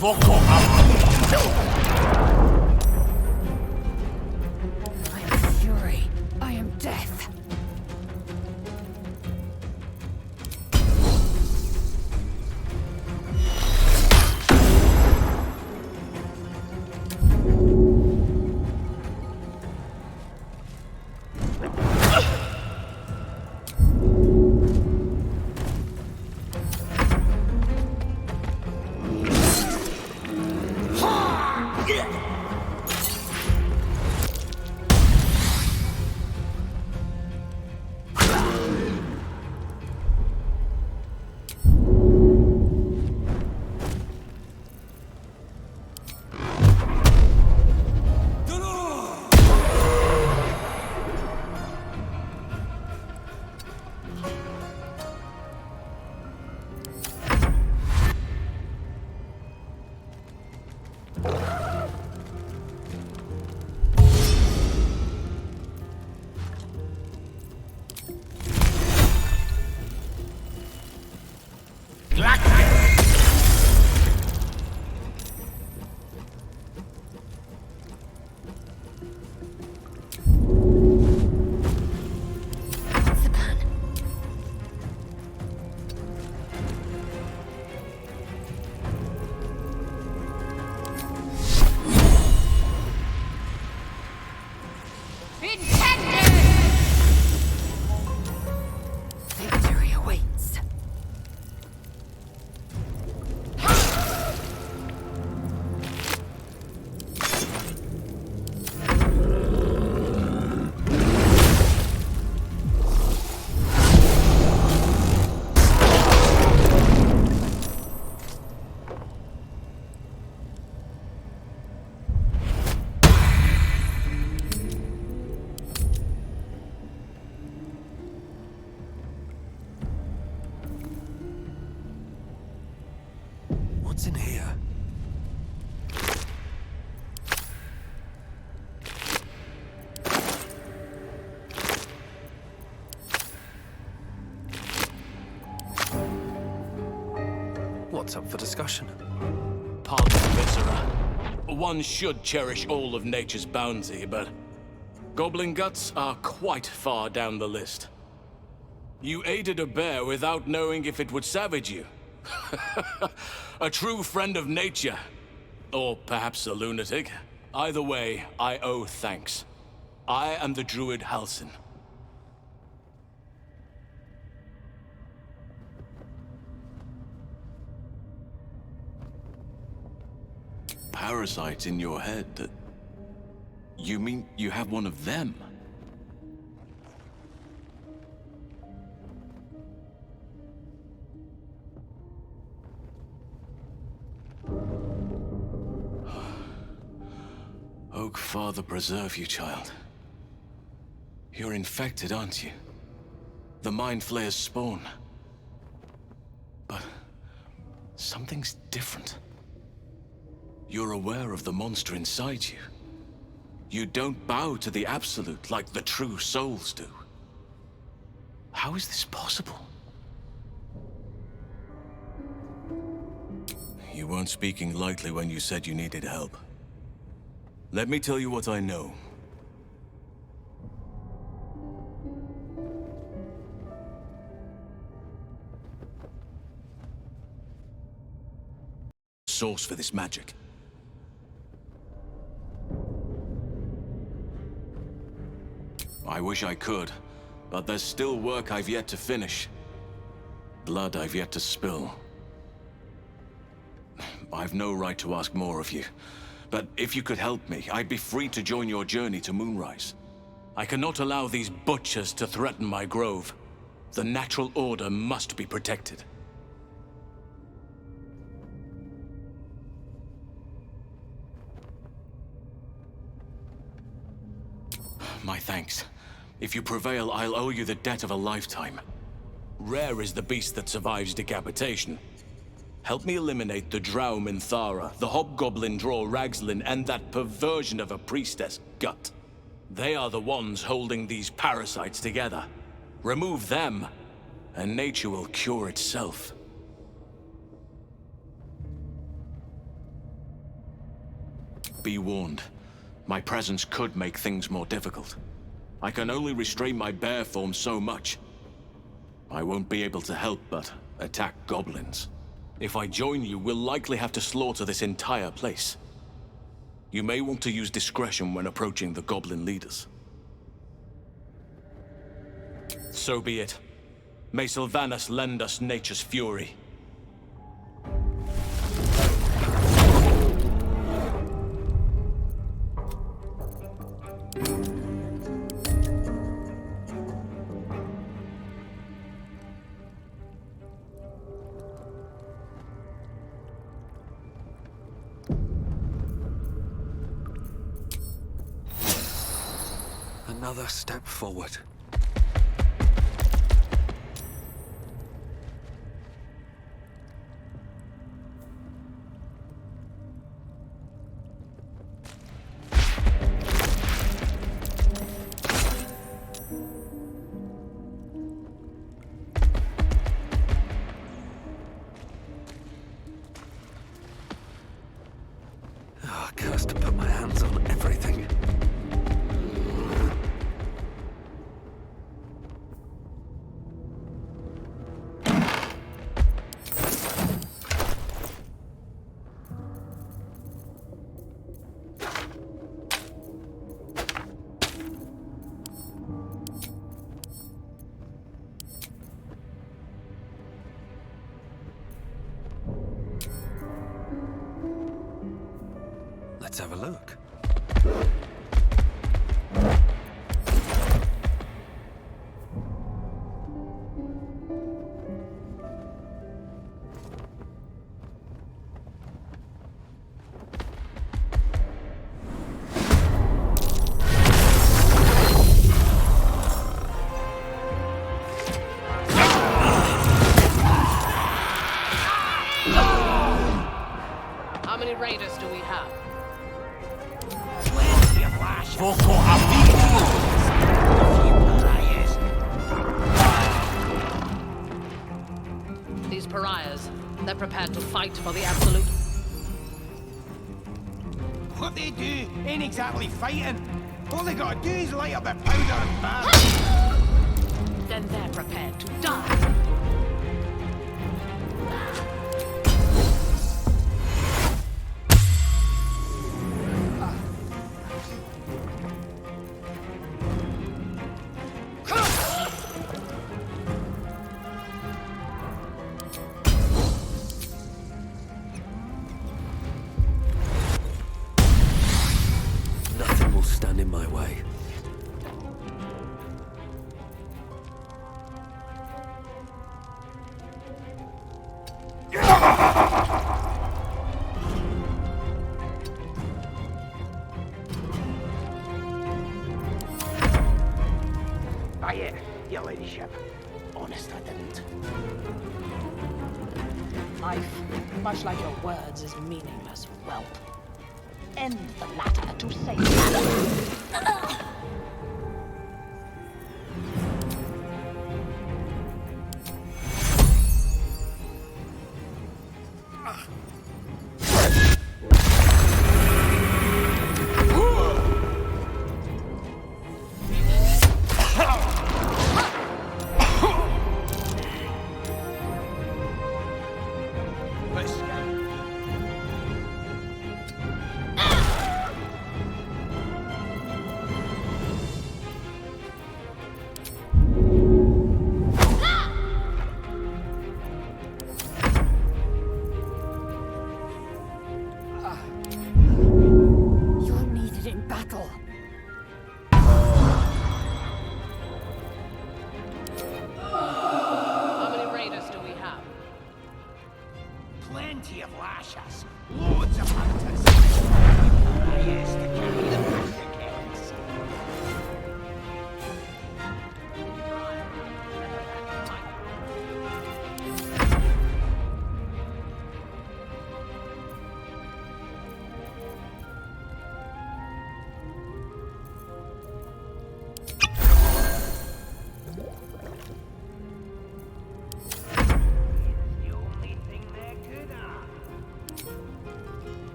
Vocal out! I am fury. I am death. What's in here? What's up for discussion? Pardon, Viscera. One should cherish all of nature's bounty, but goblin guts are quite far down the list. You aided a bear without knowing if it would savage you. A true friend of nature. Or perhaps a lunatic. Either way, I owe thanks. I am the druid Halsin. Parasite in your head that... You mean you have one of them? Oak Father preserve you, child. You're infected, aren't you? The Mind Flayer's spawn. But something's different. You're aware of the monster inside you. You don't bow to the Absolute like the true souls do. How is this possible? You weren't speaking lightly when you said you needed help. Let me tell you what I know. Source for this magic. I wish I could, but there's still work I've yet to finish. Blood I've yet to spill. I've no right to ask more of you, but if you could help me, I'd be free to join your journey to Moonrise. I cannot allow these butchers to threaten my grove. The natural order must be protected. My thanks. If you prevail, I'll owe you the debt of a lifetime. Rare is the beast that survives decapitation. Help me eliminate the Drow Minthara, the Hobgoblin Draw Ragslin, and that perversion of a priestess, Gut. They are the ones holding these parasites together. Remove them, and nature will cure itself. Be warned. My presence could make things more difficult. I can only restrain my bear form so much. I won't be able to help but attack goblins. If I join you, we'll likely have to slaughter this entire place. You may want to use discretion when approaching the goblin leaders. So be it. May Sylvanas lend us nature's fury. Another step forward. Oh, cursed to put my hands on everything. Let's have a look. raiders do we have? Plenty of lashes. Poco a These pariahs, they're prepared to fight for the Absolute. What they do ain't exactly fighting. All they gotta do is light up their powder and ban. Then they're prepared to die. Nothing will stand in my way. Your ladyship. Honest, I didn't. Life, much like your words, is meaningless, whelp. End the latter to save them. Plenty of lashes. Loads of hunters. Yes, to carry the packets.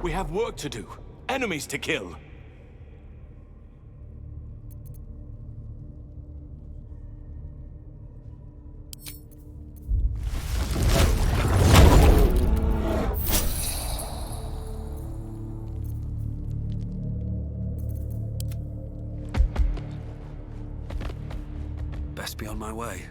We have work to do. Enemies to kill. Best be on my way.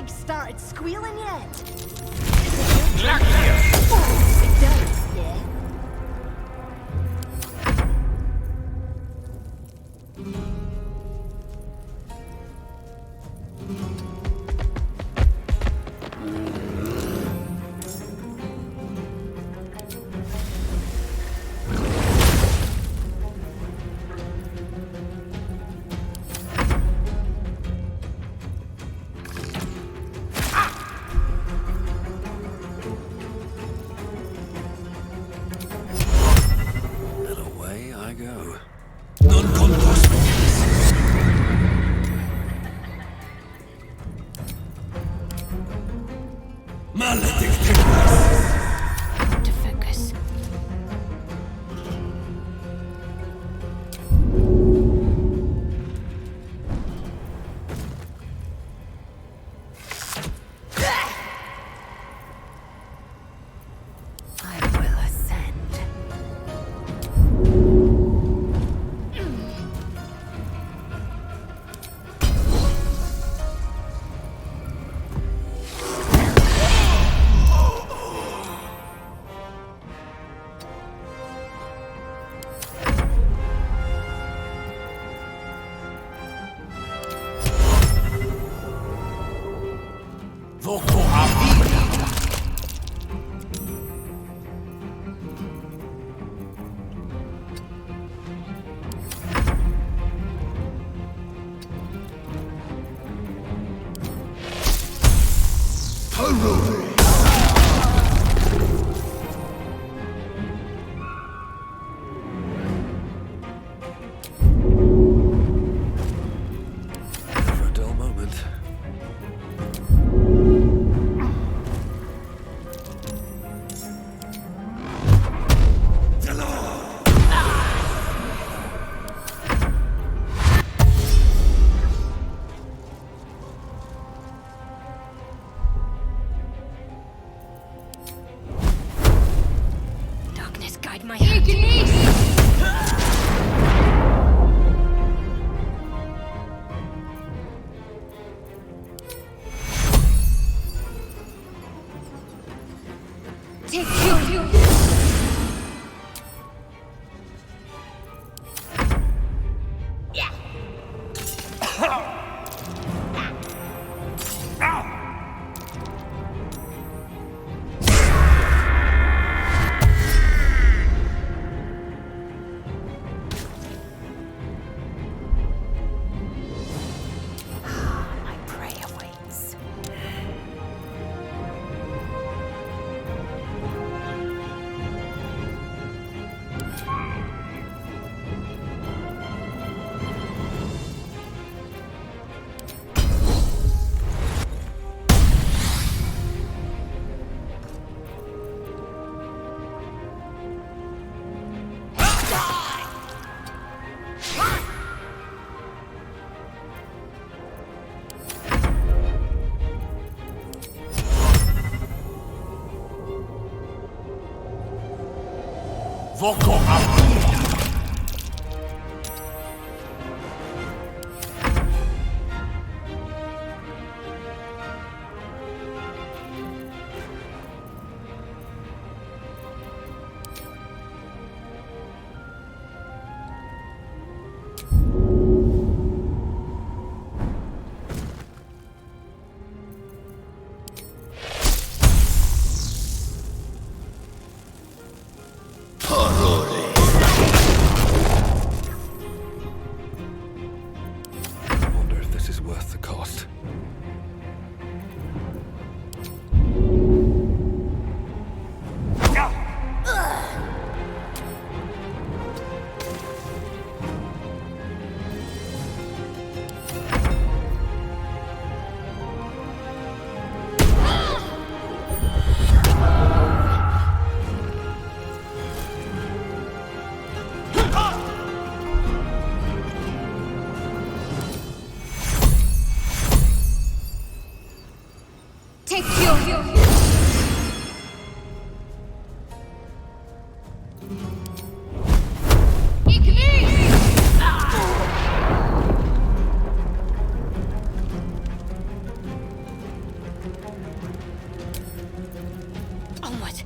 Started squealing yet? Black here! It does, yeah. poco a vida. I wonder if this is worth the cost. Take your... Onward.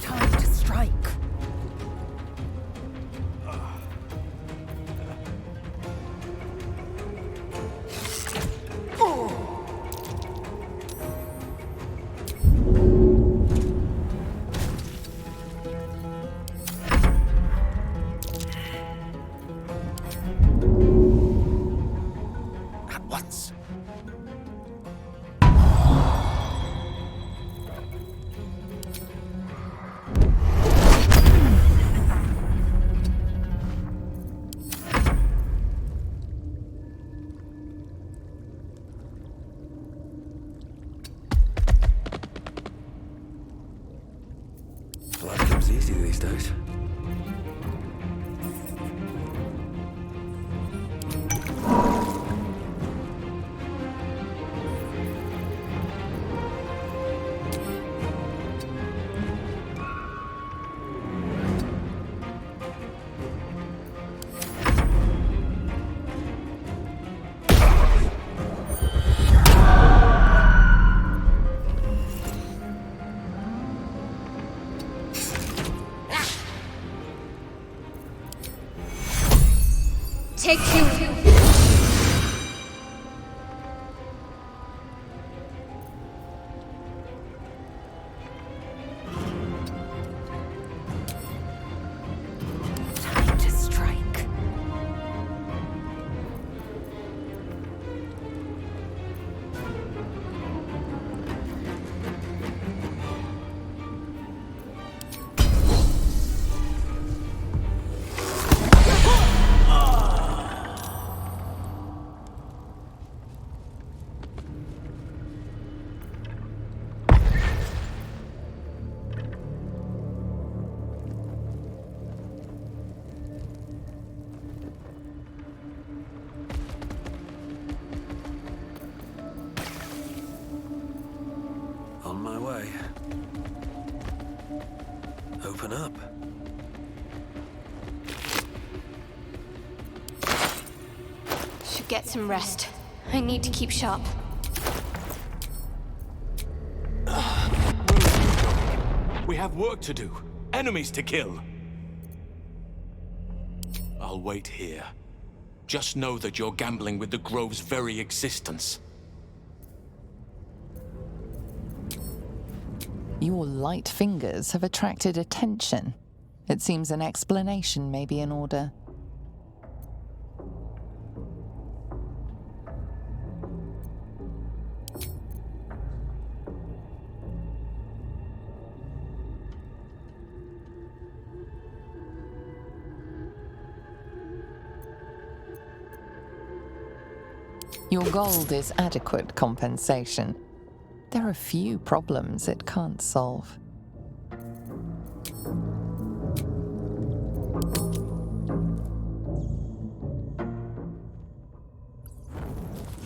Time to strike. At once. Blood comes easy these days. Take you. should get some rest. I need to keep sharp. We have work to do. Enemies to kill. I'll wait here. Just know that you're gambling with the Grove's very existence. Your light fingers have attracted attention. It seems an explanation may be in order. Your gold is adequate compensation. There are few problems it can't solve.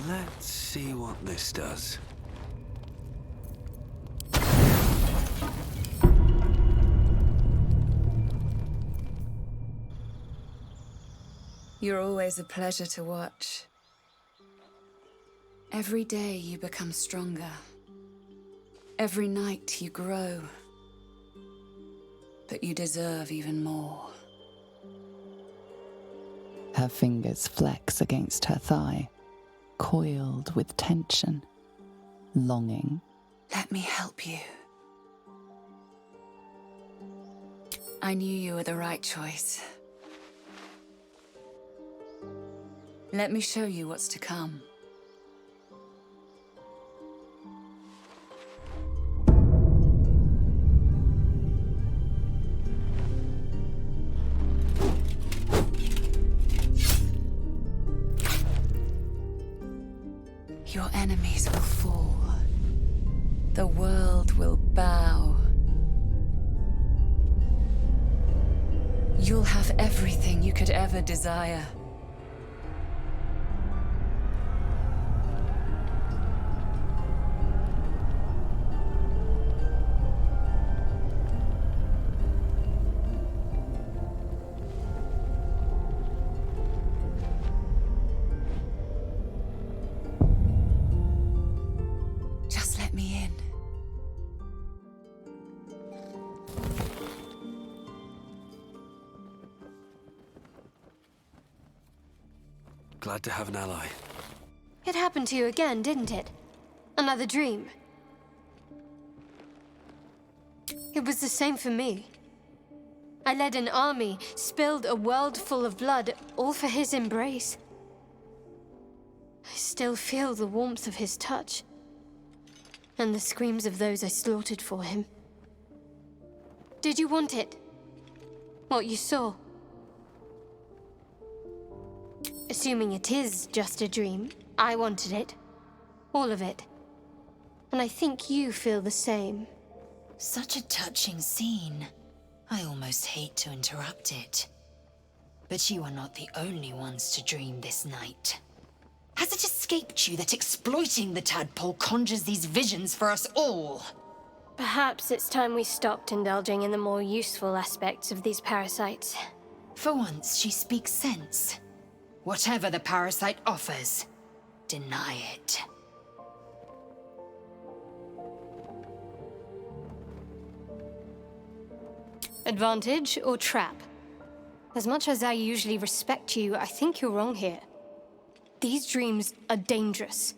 Let's see what this does. You're always a pleasure to watch. Every day you become stronger. Every night you grow. But you deserve even more. Her fingers flex against her thigh, coiled with tension, longing. Let me help you. I knew you were the right choice. Let me show you what's to come. Your enemies will fall. The world will bow. You'll have everything you could ever desire. Just let me in. Glad to have an ally. It happened to you again, didn't it? Another dream. It was the same for me. I led an army, spilled a world full of blood, all for his embrace. I still feel the warmth of his touch, and the screams of those I slaughtered for him. Did you want it? What you saw? Assuming it is just a dream, I wanted it. All of it. And I think you feel the same. Such a touching scene. I almost hate to interrupt it. But you are not the only ones to dream this night. Has it escaped you that exploiting the tadpole conjures these visions for us all? Perhaps it's time we stopped indulging in the more useful aspects of these parasites. For once, she speaks sense. Whatever the parasite offers, deny it. Advantage or trap? As much as I usually respect you, I think you're wrong here. These dreams are dangerous.